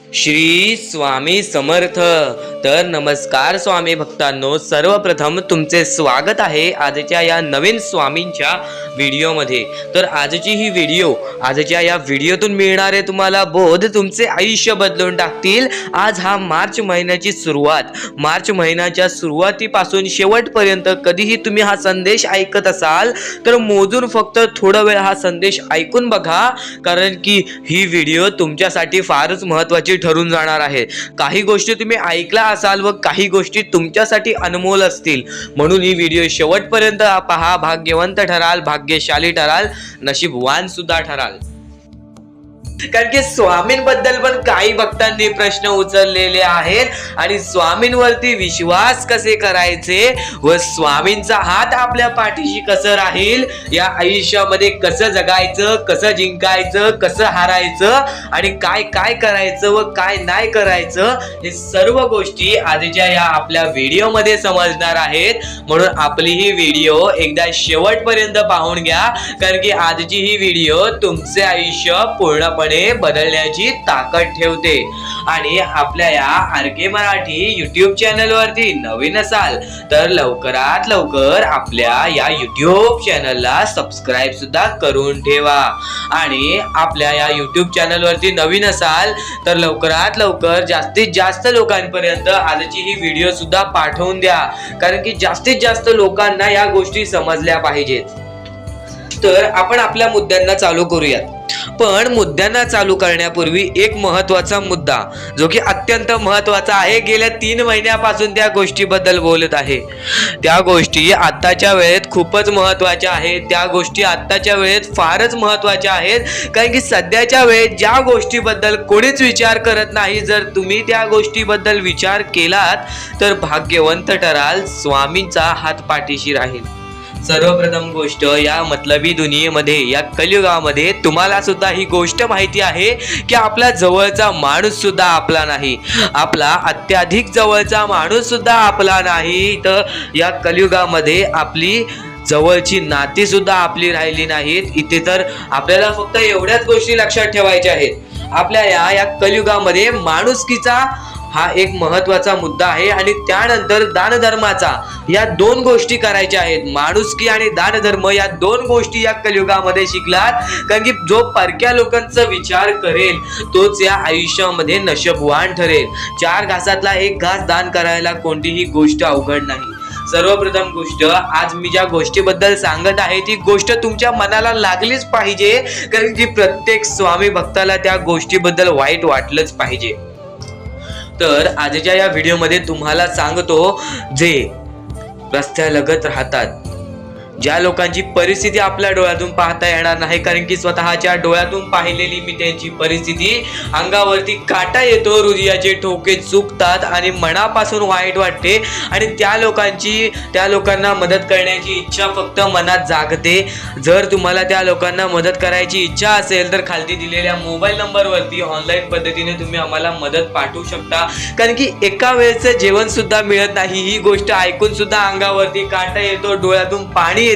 श्री स्वामी समर्थ। तर नमस्कार स्वामी भक्तांनो, सर्वप्रथम तुमचे स्वागत आहे आजच्या या नवीन स्वामींच्या व्हिडिओमध्ये। तर आजच्या या व्हिडिओतून मिळणारे तुम्हाला बोध तुमचे आयुष्य बदलून टाकतील। आज हा मार्च महिन्याची सुरुवात, मार्च महिन्याच्या सुरुवातीपासून शेवटपर्यंत कधीही तुम्ही हा संदेश ऐकत असाल तर मोजून फक्त थोडा वेळ हा संदेश ऐकून बघा, कारण की ही व्हिडिओ तुमच्यासाठी फारच महत्त्वाची ठरून जाणार आहे। काही गोष्टी तुम्ही ऐकला असाल व काही गोष्टी तुमच्यासाठी अनमोल असतील, म्हणून ही व्हिडिओ शेवटपर्यंत पहा। भाग्यवंत ठराल, भाग्यशाली ठराल, नशीबवान सुद्धा ठराल। कारण की स्वामींबद्दल पण काही भक्तांनी प्रश्न उचललेले आहेत आणि स्वामींवरती विश्वास कसे करायचे व स्वामींचा हात आपल्या पाठीशी कसं राहील, या आयुष्यामध्ये कसं जगायचं, कसं जिंकायचं, कसं हारायचं आणि काय काय करायचं व काय नाही करायचं, हे सर्व गोष्टी आजच्या या आपल्या व्हिडिओमध्ये समजणार आहेत। म्हणून आपली ही व्हिडिओ एकदा शेवटपर्यंत पाहून घ्या, कारण की आजची ही व्हिडिओ तुमचे आयुष्य पूर्णपणे बदलण्याची ताकद ठेवते। आणि आपल्या या आरके मराठी YouTube चॅनल वरती नवीन असाल तर लवकरात लवकर आपल्या या YouTube चॅनलला सबस्क्राईब सुद्धा करून ठेवा। आणि आपल्या या YouTube चॅनल वरती नवीन असाल तर लवकरात लवकर जास्तीत जास्त लोकांपर्यंत आजची ही व्हिडिओ सुद्धा पाठवून द्या, कारण की जास्तीत जास्त लोकांना या गोष्टी समजल्या पाहिजेत। तर आपण आपल्या मुद्द्यांना चालू करूयात। पण मुद्द्यांना चालू करण्यापूर्वी एक महत्त्वाचा मुद्दा, जो की अत्यंत महत्त्वाचा आहे, गेल्या 3 महिन्यापासून त्या गोष्टीबद्दल बोलत आहे। त्या गोष्टी आत्ताच्या वेळेत खूपच महत्त्वाच्या आहेत, त्या गोष्टी आत्ताच्या वेळेत फारच महत्त्वाच्या आहेत, कारण की सध्याच्या वेळेत ज्या गोष्टीबद्दल कोणीच विचार करत नाही, जर तुम्ही त्या गोष्टीबद्दल विचार केलात तर भाग्यवंत ठराल, स्वामींचा हात पाठीशी राहील। सर्वप्रथम गोष्ट, या मतलबी दुनियेमध्ये, या कलियुगामध्ये तुम्हाला सुद्धा ही गोष्ट माहिती आहे की आपला जवळचा माणूस सुद्धा आपला नाही, आपला अत्याधिक जवळचा माणूस सुद्धा आपला नाही। तर या कलियुगामध्ये आपली जवळची नाती सुद्धा आपली राहिली नाहीत। इथे तर आपल्याला फक्त एवढ्याच गोष्टी लक्षात ठेवायच्या आहेत। आपल्या या कलियुगामध्ये माणुसकीचा हा एक महत्त्वाचा मुद्दा आहे आणि त्यानंतर दानधर्माचा, या 2 गोष्टी करायच्या आहेत। माणुसकी आणि दानधर्म या 2 गोष्टी या कलियुगामध्ये शिकलात, कारण की जो परक्या लोकांचा विचार करेल तोच या आयुष्यामध्ये नशीबवान ठरेल। 4 घासातला 1 घास दान करायला कोणतीही गोष्ट अवघड नाही। सर्वप्रथम गोष्ट, आज मी ज्या गोष्टीबद्दल सांगत आहे ती गोष्ट तुमच्या मनाला लागलीच पाहिजे, कारण की प्रत्येक स्वामी भक्ताला त्या गोष्टीबद्दल वाईट वाटलंच पाहिजे। तर आजच्या या व्हिडिओमध्ये तुम्हाला सांगतो, जे रस्त्यालगत राहतात, ज्या लोकांची परिस्थिती आपल्या डोळ्यातून पाहता येणार नाही, कारण की स्वतःच्या डोळ्यातून पाहिलेली मी त्यांची परिस्थिती, अंगावरती काटा येतो, हृदयाचे ठोके चुकतात आणि मनापासून वाईट वाटते आणि त्या लोकांना मदत करण्याची इच्छा फक्त मनात जागते। जर तुम्हाला त्या लोकांना मदत करायची इच्छा असेल तर खालती दिलेल्या मोबाईल नंबरवरती ऑनलाईन पद्धतीने तुम्ही आम्हाला मदत पाठवू शकता, कारण की एका वेळेचं जेवण सुद्धा मिळत नाही। ही गोष्ट ऐकून सुद्धा अंगावरती काटा येतो, डोळ्यातून पाणी येते।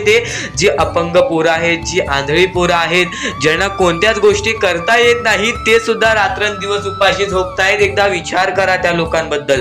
जी अपंग पोरं आहेत, जी आंधळी पोरं आहेत, ज्यांना कोणत्याच गोष्टी करता येत नाही, ते सुद्धा रात्रंदिवस उपाशी झोपतायत। एकदा विचार करा त्या लोकांबद्दल,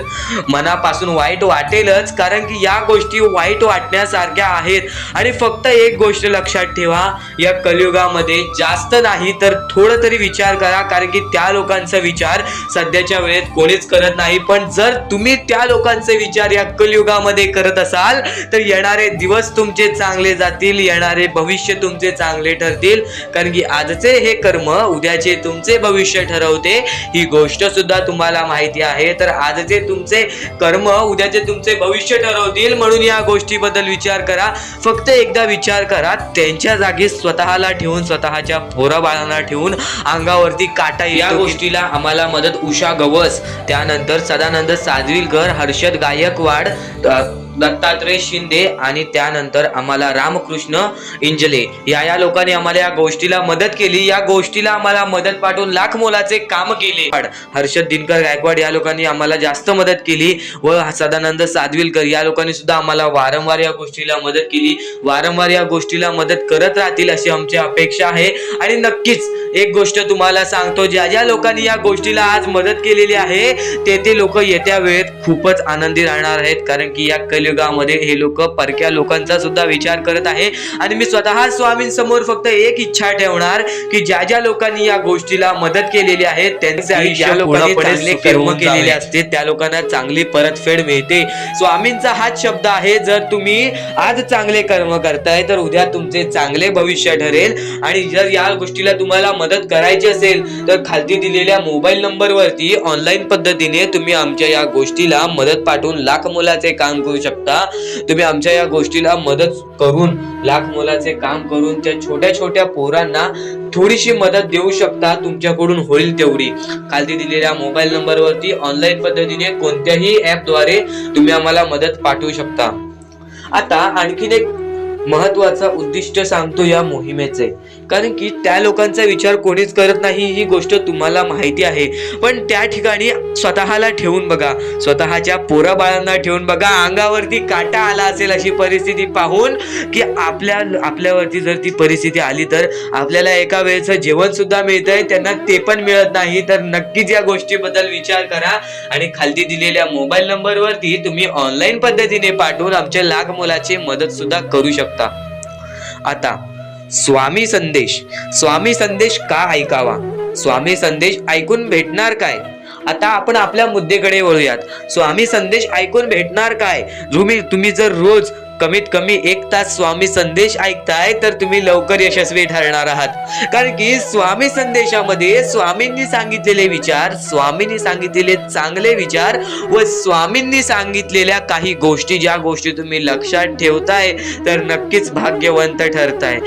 मनापासून वाईट वाटेलच, कारण की या गोष्टी वाईट वाटण्यासारख्या आहेत। आणि फक्त एक गोष्ट लक्षात ठेवा, या कलियुगामध्ये जास्त नाही तर थोडं तरी विचार करा, कारण की त्या लोकांचा विचार सध्याच्या वेळेत कोणीच करत नाही। पण जर तुम्ही त्या लोकांचे विचार या कलियुगामध्ये करत असाल तर येणारे दिवस तुमचे चांगले जातील, येणारे भविष्य तुमचे चांगले ठरतील, कारण की आजचे हे कर्म उद्याचे तुमचे भविष्य ठरवते। ही गोष्ट सुद्धा तुम्हाला माहिती आहे। तर आजचे तुमचे कर्म उद्याचे तुमचे भविष्य ठरवतील, म्हणून या गोष्टीबद्दल विचार करा। फक्त एकदा विचार करा, त्यांच्या जागी स्वतःला ठेवून, स्वतःच्या पोरा बाळांना ठेवून अंगावरती काटा येतो। या गोष्टीला आम्हाला मदत उषा गवस, त्यानंतर सदानंद साजवीलकर, हर्षद गायकवाड, दत्तात्रय शिंदे आणि त्यानंतर आम्हाला रामकृष्ण इंजले या लोकांनी आम्हाला या गोष्टीला मदत केली. या गोष्टीला आम्हाला मदत पाठवून लाख मोलाचे काम केले. हर्षद दिनकर गायकवाड या लोकांनी आम्हाला जास्त मदत केली व सदानंद सादविलकर या लोकांनी सुद्धा आम्हाला वारंवार या गोष्टीला मदत केली. वारंवार या गोष्टीला मदत करत राहतील अशी आमची अपेक्षा आहे. आणि नक्कीच एक गोष्ट तुम्हाला सांगतो, ज्या ज्या लोकांनी या गोष्टीला आज मदत केलेली आहे ते लोक येत्या वेळेत खूपच आनंदी राहणार आहेत. कारण की या कलियुगामध्ये हे लोक परक्या लोकांचा सुद्धा विचार करत आहे. आणि मी स्वतः स्वामींसमोर फक्त एक इच्छा ठेवणार की ज्या ज्या लोकांनी या गोष्टीला मदत केलेली आहे त्यांचे आयुष्य चांगले कर्म केलेले असते त्या लोकांना चांगली परतफेड मिळते. स्वामींचा हाच शब्द आहे, जर तुम्ही आज चांगले कर्म करताय तर उद्या तुमचे चांगले भविष्य ठरेल. आणि जर या गोष्टीला तुम्हाला मदत करायची असेल तर खालती दिलेल्या मोबाईल नंबरवरती ऑनलाईन पद्धतीने तुम्ही आमच्या या गोष्टीला मदत पाठवून लाख मोलाचे काम करू शकता. तुम्ही आमच्या या गोष्टीला मदत करून लाख मोलाचे काम करून त्या छोट्या छोट्या पोरांना थोडीशी मदत देऊ शकता. तुमच्याकडून होईल तेवढी खालती दिलेल्या मोबाईल नंबरवरती ऑनलाईन पद्धतीने कोणत्याही ऍपद्वारे तुम्ही आम्हाला मदत पाठवू शकता. आता आणखीन एक महत्वाचा उद्दिष्ट सांगतो या मोहिमेचे, कारण की त्या लोकांचा विचार कोणीच करत नाही ही गोष्ट तुम्हाला माहिती आहे. पण त्या ठिकाणी स्वतःला ठेवून बघा, स्वतःच्या पोरा बाळांना ठेवून बघा. अंगावरती काटा आला असेल अशी परिस्थिती पाहून की आपल्यावरती जर ती परिस्थिती आली तर आपल्याला एका वेळेचं जेवण सुद्धा मिळतंय, त्यांना ते पण मिळत नाही. तर नक्कीच या गोष्टीबद्दल विचार करा आणि खालती दिलेल्या मोबाईल नंबरवरती तुम्ही ऑनलाईन पद्धतीने पाठवून आमच्या लाख मोलाची मदत सुद्धा करू शकता. आता स्वामी संदेश का ऐकावा, स्वामी संदेश ऐकून भेटणार काय? आता आपण आपल्या मुद्द्याकडे वळूयात. स्वामी संदेश ऐकून भेटणार काय? तुम्ही जर रोज कमीत कमी 1 तास स्वामी संदेश ऐकताय तर तुम्ही लवकर यशस्वी ठरणार आहात. कारण की स्वामी संदेशामध्ये स्वामींनी सांगितलेले विचार, स्वामींनी सांगितलेले चांगले विचार व स्वामींनी सांगितलेल्या काही गोष्टी, ज्या गोष्टी तुम्ही लक्षात ठेवताय तर नक्कीच भाग्यवंत ठरताय.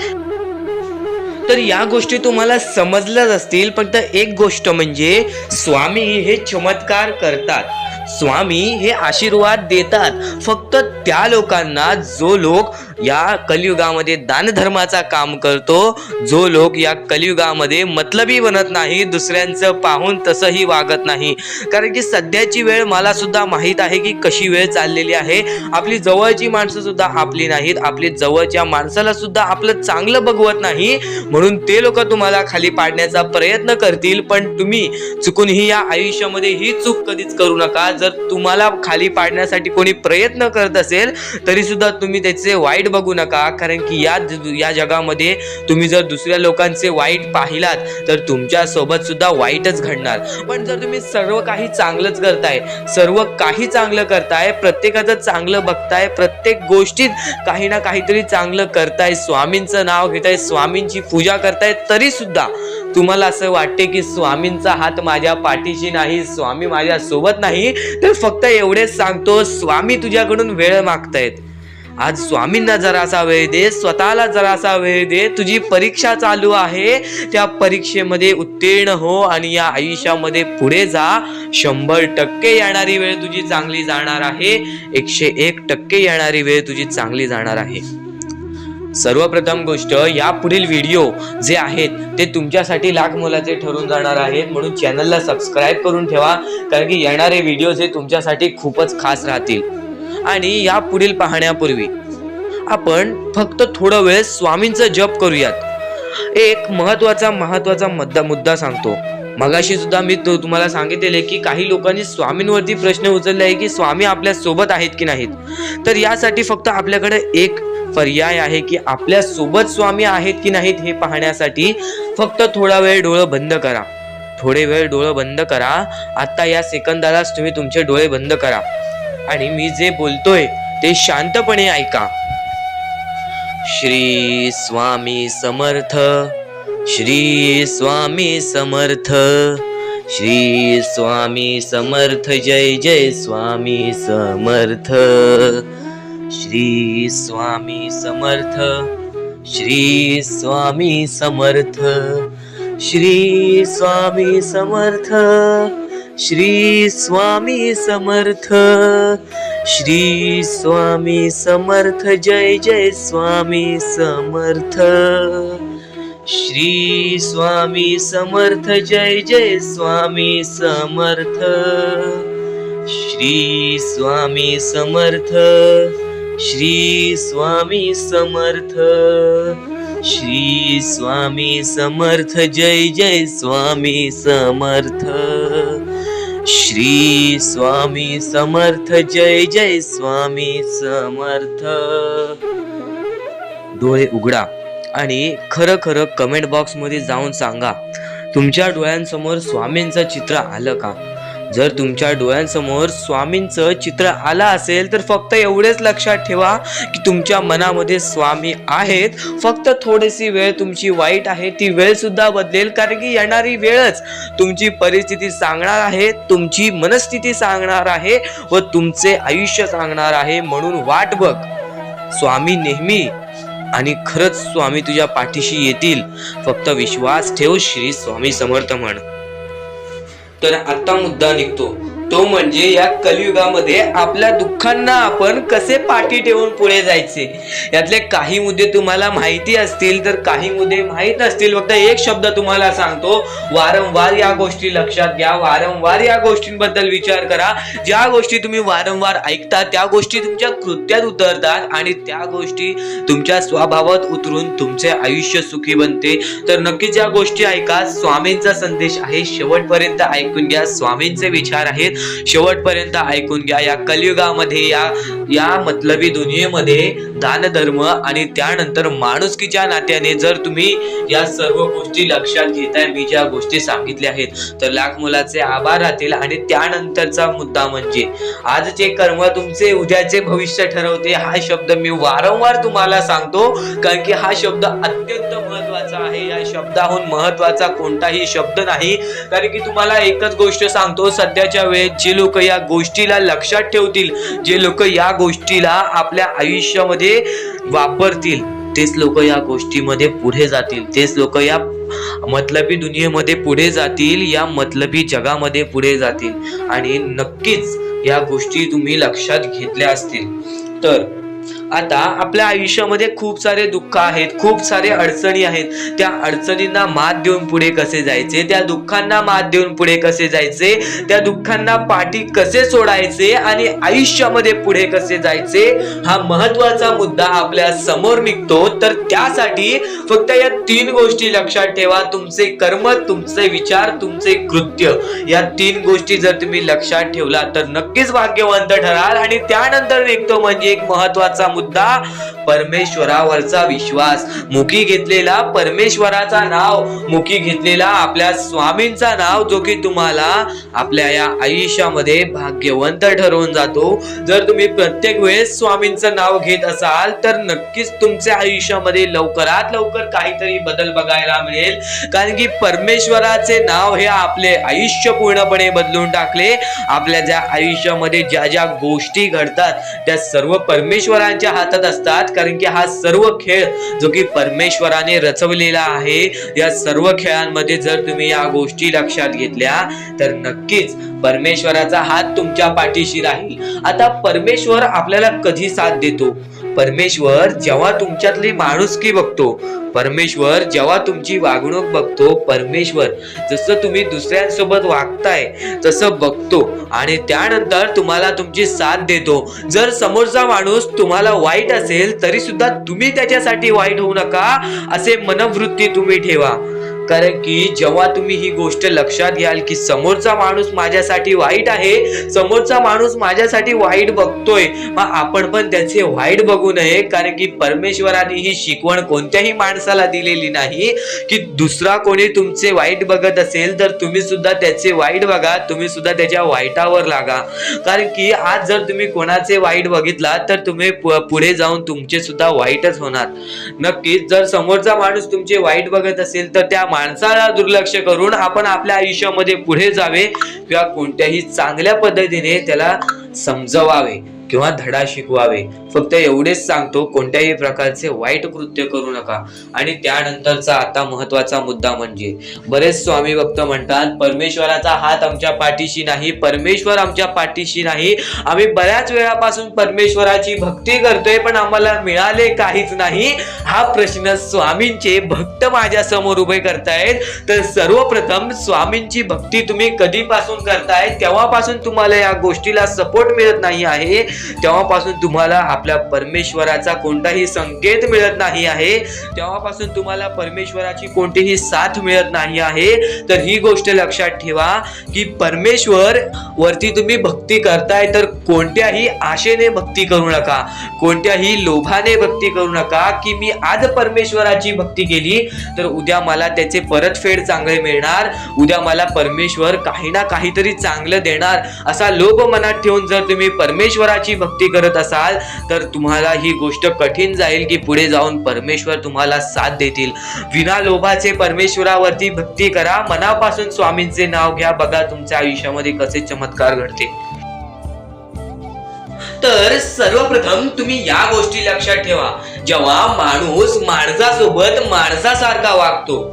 तर या गोष्टी तुम्हाला समजल्याच असतील. फक्त एक गोष्ट म्हणजे स्वामी हे चमत्कार करतात, स्वामी हे आशीर्वाद देतात फक्त त्या लोकांना जो लोक या कलियुगामध्ये दानधर्माचा काम करतो, जो लोक या कलियुगामध्ये मतलबी बनत नाही, दुसऱ्यांचं पाहून तसंही वागत नाही. कारण की सध्याची वेळ मला सुद्धा माहीत आहे की कशी वेळ चाललेली आहे. आपली जवळची माणसं सुद्धा आपली नाहीत, आपली जवळच्या माणसाला सुद्धा आपलं चांगलं बघवत नाही. म्हणून ते लोक तुम्हाला खाली पाडण्याचा प्रयत्न करतील. पण तुम्ही चुकूनही या आयुष्यामध्ये ही चूक कधीच करू नका. जर तुम्हाला खाली पाडण्यासाठी कोणी प्रयत्न करत असेल तरी सुद्धा तुम्ही त्याचे वाईट बघू नका. कारण की या जगामध्ये तुम्ही जर दुसऱ्या लोकांचे वाईट पाहिलात तर तुमच्या सोबत सुद्धा वाईटच घडणार. पण जर तुम्ही सर्व काही चांगलंच करताय, सर्व काही चांगलं करताय, प्रत्येकाचं चांगलं बघताय, प्रत्येक गोष्टीत काही ना काहीतरी चांगलं करताय, स्वामींचं नाव घेताय, स्वामींची पूजा करताय, तरी सुद्धा तुम्हाला असं वाटते की स्वामींचा हात माझ्या पाठीशी नाही, स्वामी माझ्या सोबत नाही, तर फक्त एवढेच सांगतो, स्वामी तुझ्याकडून वेळ मागतायत. आज स्वामींना जरासा वेळ दे, स्वतःला जरासा वेळ दे. तुझी परीक्षा चालू आहे, त्या परीक्षेमध्ये उत्तीर्ण हो आणि या आयुष्यामध्ये पुढे जा. 100% येणारी वेळ तुझी चांगली जाणार आहे, 101% येणारी वेळ तुझी चांगली जाणार आहे. सर्वप्रथम गोष्ट, या पुढील व्हिडिओ जे आहेत ते तुमच्यासाठी लाख मोलाचे ठरून जाणार आहेत. म्हणून चॅनलला सबस्क्राईब करून ठेवा, कारण की येणारे व्हिडिओ हे तुमच्यासाठी खूपच खास राहतील. आणि या पुढील पाहण्यापूर्वी आपण फक्त थोडा वेळ स्वामींचा जप करूयात. एक महत्वाचा मुद्दा सांगतो. मगाशी सुद्धा मी तुम्हाला सांगितले की काही लोकांनी स्वामींवरती प्रश्न उचलले आहे की स्वामी आपल्या सोबत आहेत की नाहीत. तर यासाठी फक्त आपल्याकडे एक पर्याय आहे की आपल्या सोबत स्वामी आहेत की नाहीत हे पाहण्यासाठी फक्त थोडा वेळ डोळे बंद करा. थोडे वेळ डोळे बंद करा. आता या सेकंदालाच तुम्ही तुमचे डोळे बंद करा आणि मी जे बोलतोय ते शांतपणे ऐका. श्री स्वामी समर्थ, श्री स्वामी समर्थ, श्री स्वामी समर्थ, जय जय स्वामी समर्थ. श्री स्वामी समर्थ, श्री स्वामी समर्थ, श्री स्वामी समर्थ, श्री स्वामी समर्थ, श्री स्वामी समर्थ जय जय स्वामी समर्थ श्री स्वामी समर्थ जय जय स्वामी समर्थ श्री स्वामी समर्थ श्री स्वामी समर्थ श्री स्वामी समर्थ जय जय स्वामी समर्थ श्री स्वामी समर्थ जय जय स्वामी समर्थ। डोळे उघडा आणि खरं खरं कमेंट बॉक्स मध्ये जाऊन सांगा, तुमच्या डोळ्यांसमोर स्वामींचं चित्र आलं का? जर तुमच्या डोळ्यांसमोर स्वामींचं चित्र आलं असेल तर फक्त एवढेच लक्षात ठेवा की तुमच्या मनामध्ये स्वामी आहेत. फक्त थोडीशी वेळ तुमची वाईट आहे, ती वेळ सुद्धा बदलेल, कारण की येणारी वेळच तुमची परिस्थिती सांगणार आहे, तुमची मनस्थिती सांगणार आहे व तुमचे आयुष्य सांगणार आहे. म्हणून वाट बघ, स्वामी नेहमी आणि खरंच स्वामी तुझ्या पाठीशी येतील. फक्त विश्वास ठेव, श्री स्वामी समर्थ म्हण. तर आता मुद्दा निघतो, तो म्हणजे या कलियुगामध्ये आपल्या दुःखांना आपण कसे पाठी ठेवून पुढे जायचे. यातले काही मुद्दे तुम्हाला माहिती असतील तर काही मुद्दे माहित नसतील. फक्त एक शब्द तुम्हाला सांगतो, वारंवार या गोष्टी लक्षात घ्या, वारंवार या गोष्टींबद्दल विचार करा. ज्या गोष्टी तुम्ही वारंवार ऐकता त्या गोष्टी तुमच्या कृत्यात उतरतात आणि त्या गोष्टी तुमच्या स्वभावात उतरून तुमचे आयुष्य सुखी बनते. तर नक्कीच या गोष्टी ऐका. स्वामींचा संदेश आहे, शेवटपर्यंत ऐकून घ्या. स्वामींचे विचार आहेत, शेवटपर्यंत ऐकून घ्या. या कलियुगामध्ये या मतलबी दुनियेमध्ये दान धर्म आणि त्यानंतर माणुसकीच्या नात्याने जर तुम्ही या सर्व गोष्टी लक्षात घेताय, मी ज्या गोष्टी सांगितल्या आहेत, तर लाख मुलाचे आभार राहतील. आणि त्यानंतरचा मुद्दा म्हणजे आजचे कर्म तुमचे उद्याचे भविष्य ठरवते. हा शब्द मी वारंवार तुम्हाला सांगतो, कारण की हा शब्द अत्यंत महत्वाचा आहे. या शब्दाहून महत्वाचा कोणताही शब्द नाही. कारण की तुम्हाला एकच गोष्ट सांगतो, सध्याच्या वेळेत जे लोक या गोष्टीला लक्षात ठेवतील, जे लोक या गोष्टीला आपल्या आयुष्यामध्ये वापरतील, तेच लोक या गोष्टीमध्ये पुढे जातील, तेच लोक या मतलबी दुनियेमध्ये पुढे जातील, या मतलबी जगामध्ये पुढे जातील. आणि नक्कीच या गोष्टी तुम्ही लक्षात घेतल्या असतील. तर आता आपल्या आयुष्यामध्ये खूप सारे दुःख आहेत, खूप सारे अडचणी आहेत. त्या अडचणींना मात देऊन पुढे कसे जायचे, त्या दुःखांना मात देऊन पुढे कसे जायचे, त्या दुःखांना पाठी कसे सोडायचे आणि आयुष्यामध्ये पुढे कसे जायचे, हा महत्वाचा मुद्दा आपल्या समोर निघतो. तर त्यासाठी फक्त या 3 गोष्टी लक्षात ठेवा. तुमचे कर्म, तुमचे विचार, तुमचे कृत्य, या 3 गोष्टी जर तुम्ही लक्षात ठेवला तर नक्कीच भाग्यवंत ठराल. आणि त्यानंतर निघतो म्हणजे एक महत्वाचा मुद्दा, परमेश्वरावरचा विश्वास. मुखी घेतलेला परमेश्वराचा नाव, मुखी घेतलेला आपल्या स्वामींचा नाव, जो की तुम्हाला आपल्या या आयुष्यामध्ये भाग्यवंत ठरवून जातो. जर तुम्ही प्रत्येक वेळेस स्वामींचं नाव घेत असाल तर नक्कीच तुमच्या आयुष्यामध्ये लवकरात लवकर काहीतरी बदल बघायला मिळेल. कारण की परमेश्वराचे नाव हे आपले आयुष्य पूर्णपणे बदलून टाकले. आपल्या ज्या आयुष्यामध्ये ज्या ज्या गोष्टी घडतात त्या सर्व परमेश्वरांच्या हातात असतात. कारण की हा सर्व खेळ जो की परमेश्वराने रचवलेला आहे, या सर्व खेळांमध्ये जर तुम्ही या गोष्टी लक्षात घेतल्या तर नक्कीच परमेश्वराचा हात तुमच्या पाठीशी राहील. आता परमेश्वर आपल्याला कधी साथ देतो? परमेश्वर जेव्हा तुमच्यातली माणुसकी बघतो, परमेश्वर जेव्हा तुमची वागणूक बघतो, परमेश्वर जसं तुम्ही दुसऱ्यांसोबत वागताय तसं बघतो आणि त्यानंतर तुम्हाला तुमची साथ देतो. जर समोरचा माणूस तुम्हाला वाईट असेल तरी सुद्धा तुम्ही त्याच्यासाठी वाईट होऊ नका, असे मनोवृत्ती तुम्ही ठेवा. कारण की जेव्हा तुम्ही ही गोष्ट लक्षात घ्याल की समोरचा माणूस माझ्यासाठी वाईट आहे, समोरचा माणूस माझ्यासाठी वाईट बघतोय, मग आपण पण त्याचे वाईट बघू नये. कारण की परमेश्वराने ही शिकवण कोणत्याही माणसाला दिलेली नाही की दुसरा कोणी तुमचे वाईट बघत असेल तर तुम्ही सुद्धा त्याचे वाईट बघा, तुम्ही सुद्धा त्याच्या वाईटावर लागा. कारण की आज जर तुम्ही कोणाचे वाईट बघितला तर तुम्ही पुढे जाऊन तुमचे सुद्धा वाईटच होणार. नक्कीच जर समोरचा माणूस तुमचे वाईट बघत असेल तर त्या माणसाला दुर्लक्ष करून आपण आपल्या आयुष्यामध्ये पुढे जावे किंवा कोणत्याही चांगल्या पद्धतीने त्याला समजवावे किंवा धडा शिकवावे. फक्त एवढेच सांगतो, कोणत्याही प्रकारचे वाईट कृत्य करू नका. आणि त्यानंतरचा आता महत्वाचा मुद्दा म्हणजे बरेच स्वामी भक्त म्हणतात परमेश्वराचा हात आमच्या पाठीशी नाही, परमेश्वर आमच्या पाठीशी नाही, आम्ही बऱ्याच वेळापासून परमेश्वराची भक्ती करतोय पण आम्हाला मिळाले काहीच नाही. हा प्रश्न स्वामींचे भक्त माझ्या समोर उभे करतायत. तर सर्वप्रथम स्वामींची भक्ती तुम्ही कधीपासून करताय, तेव्हापासून तुम्हाला या गोष्टीला सपोर्ट मिळत नाही आहे, तेव्हापासून तुम्हाला आपल्या परमेश्वराचा कोणताही संकेत मिळत नाही आहे, तेव्हापासून तुम्हाला परमेश्वराची कोणतीही साथ मिळत नाही आहे. तर ही गोष्ट लक्षात ठेवा की परमेश्वर वरती तुम्ही भक्ती करताय तर कोणत्याही आशेने भक्ती करू नका, कोणत्याही लोभाने भक्ती करू नका की मी आज परमेश्वराची भक्ती केली तर उद्या मला त्याचे परतफेड चांगले मिळणार, उद्या मला परमेश्वर काही ना काहीतरी चांगलं देणार, असा लोभ मनात ठेवून जर तुम्ही परमेश्वराची भक्ती करत असाल तर तुम्हाला ही गोष्ट कठीण जाईल की पुढे जाऊन परमेश्वर तुम्हाला साथ देतील. विना लोभाचे परमेश्वरावरती भक्ती करा, मनापासून स्वामींचे नाव घ्या, बघा तुमच्या आयुष्यामध्ये कसे चमत्कार घडते. तर सर्वप्रथम तुम्ही या गोष्टी लक्षात ठेवा, जेव्हा माणूस माणसासोबत माणसासारखा वागतो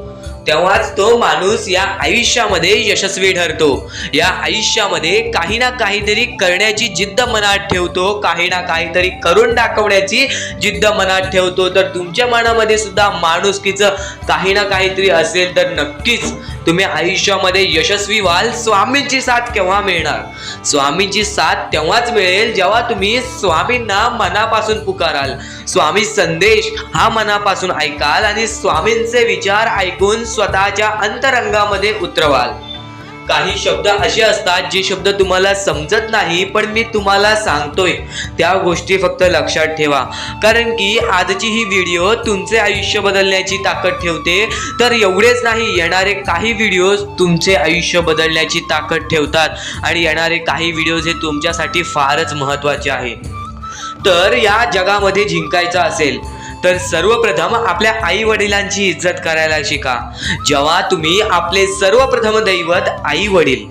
तेव्हाच तो माणूस या आयुष्यामध्ये यशस्वी ठरतो. या आयुष्यामध्ये काही ना काहीतरी करण्याची जिद्द मनात ठेवतो, काही ना काहीतरी करून दाखवण्याची जिद्द मनात ठेवतो. तर तुमच्या मनामध्ये सुद्धा माणुसकीचं काही ना काहीतरी असेल तर नक्कीच तुम्ही आयुष्यामध्ये यशस्वी व्हाल. स्वामींची साथ केव्हा मिळणार? स्वामींची साथ तेव्हाच मिळेल जेव्हा तुम्ही स्वामींना मनापासून पुकाराल, स्वामी संदेश हा मनापासून ऐकाल आणि स्वामींचे विचार ऐकून स्वतःच्या अंतरंगामध्ये उतरवाल. काही शब्द असे असतात जे शब्द तुम्हाला समजत नाही पण मी तुम्हाला सांगतोय, त्या गोष्टी फक्त लक्षात ठेवा. कारण की आजची ही व्हिडिओ तुमचे आयुष्य बदलण्याची ताकद ठेवते. तर एवढेच नाही, येणारे काही व्हिडिओ तुमचे आयुष्य बदलण्याची ताकद ठेवतात आणि येणारे काही व्हिडिओज हे तुमच्यासाठी फारच महत्त्वाचे आहे. तर या जगामध्ये जिंकायचं असेल तर सर्वप्रथम आपल्या आई वडिलांची इज्जत करायला शिका. जेव्हा तुम्ही आपले सर्वप्रथम दैवत आई वडील,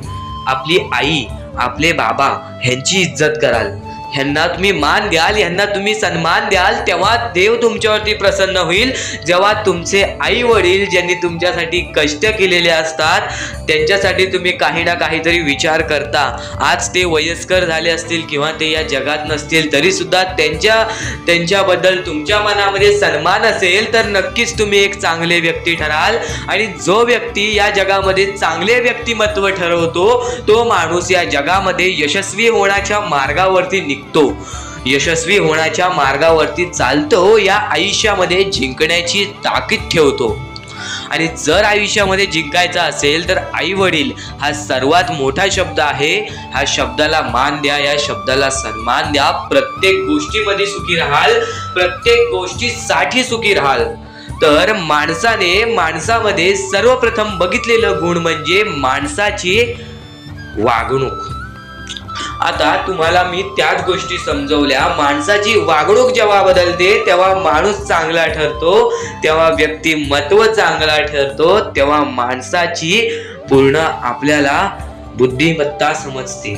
आपली आई, आपले बाबा ह्यांची इज्जत कराल, ह्यांना तुम्ही मान द्याल, ह्यांना तुम्ही सन्मान द्याल, तेव्हा देव तुमच्यावरती प्रसन्न होईल. जेव्हा तुमचे आई वडील ज्यांनी तुमच्यासाठी कष्ट केलेले असतात त्यांच्यासाठी तुम्ही काही ना काहीतरी विचार करता, आज ते वयस्कर झाले असतील किंवा ते या जगात नसतील तरी सुद्धा त्यांच्याबद्दल तुमच्या मनामध्ये सन्मान असेल तर नक्कीच तुम्ही एक चांगले व्यक्ती ठराल. आणि जो व्यक्ती या जगामध्ये चांगले व्यक्तिमत्व ठरवतो तो माणूस या जगामध्ये यशस्वी होण्याच्या मार्गावरती निघतो, यशस्वी होण्याच्या मार्गावरती चालतो, या आयुष्यामध्ये जिंकण्याची ताकद ठेवतो. आणि जर आयुष्यामध्ये जिंकायचं असेल तर आई वडील हा सर्वात मोठा शब्द आहे. ह्या शब्दाला मान द्या, या शब्दाला सन्मान द्या. प्रत्येक गोष्टीमध्ये सुखी राहाल, प्रत्येक गोष्टीसाठी सुखी राहाल. तर माणसामध्ये सर्वप्रथम बघितलेलं गुण म्हणजे माणसाची वागणूक. आता तुम्हाला मी त्याच गोष्टी समजवल्या. माणसाची वागणूक जेव्हा बदलते तेव्हा माणूस चांगला ठरतो, तेव्हा व्यक्तिमत्व चांगला ठरतो, तेव्हा माणसाची पूर्ण आपल्याला बुद्धिमत्ता समजते.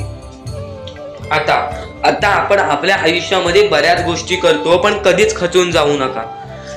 आता आपण आपल्या आयुष्यामध्ये बऱ्याच गोष्टी करतो पण कधीच खचून जाऊ नका.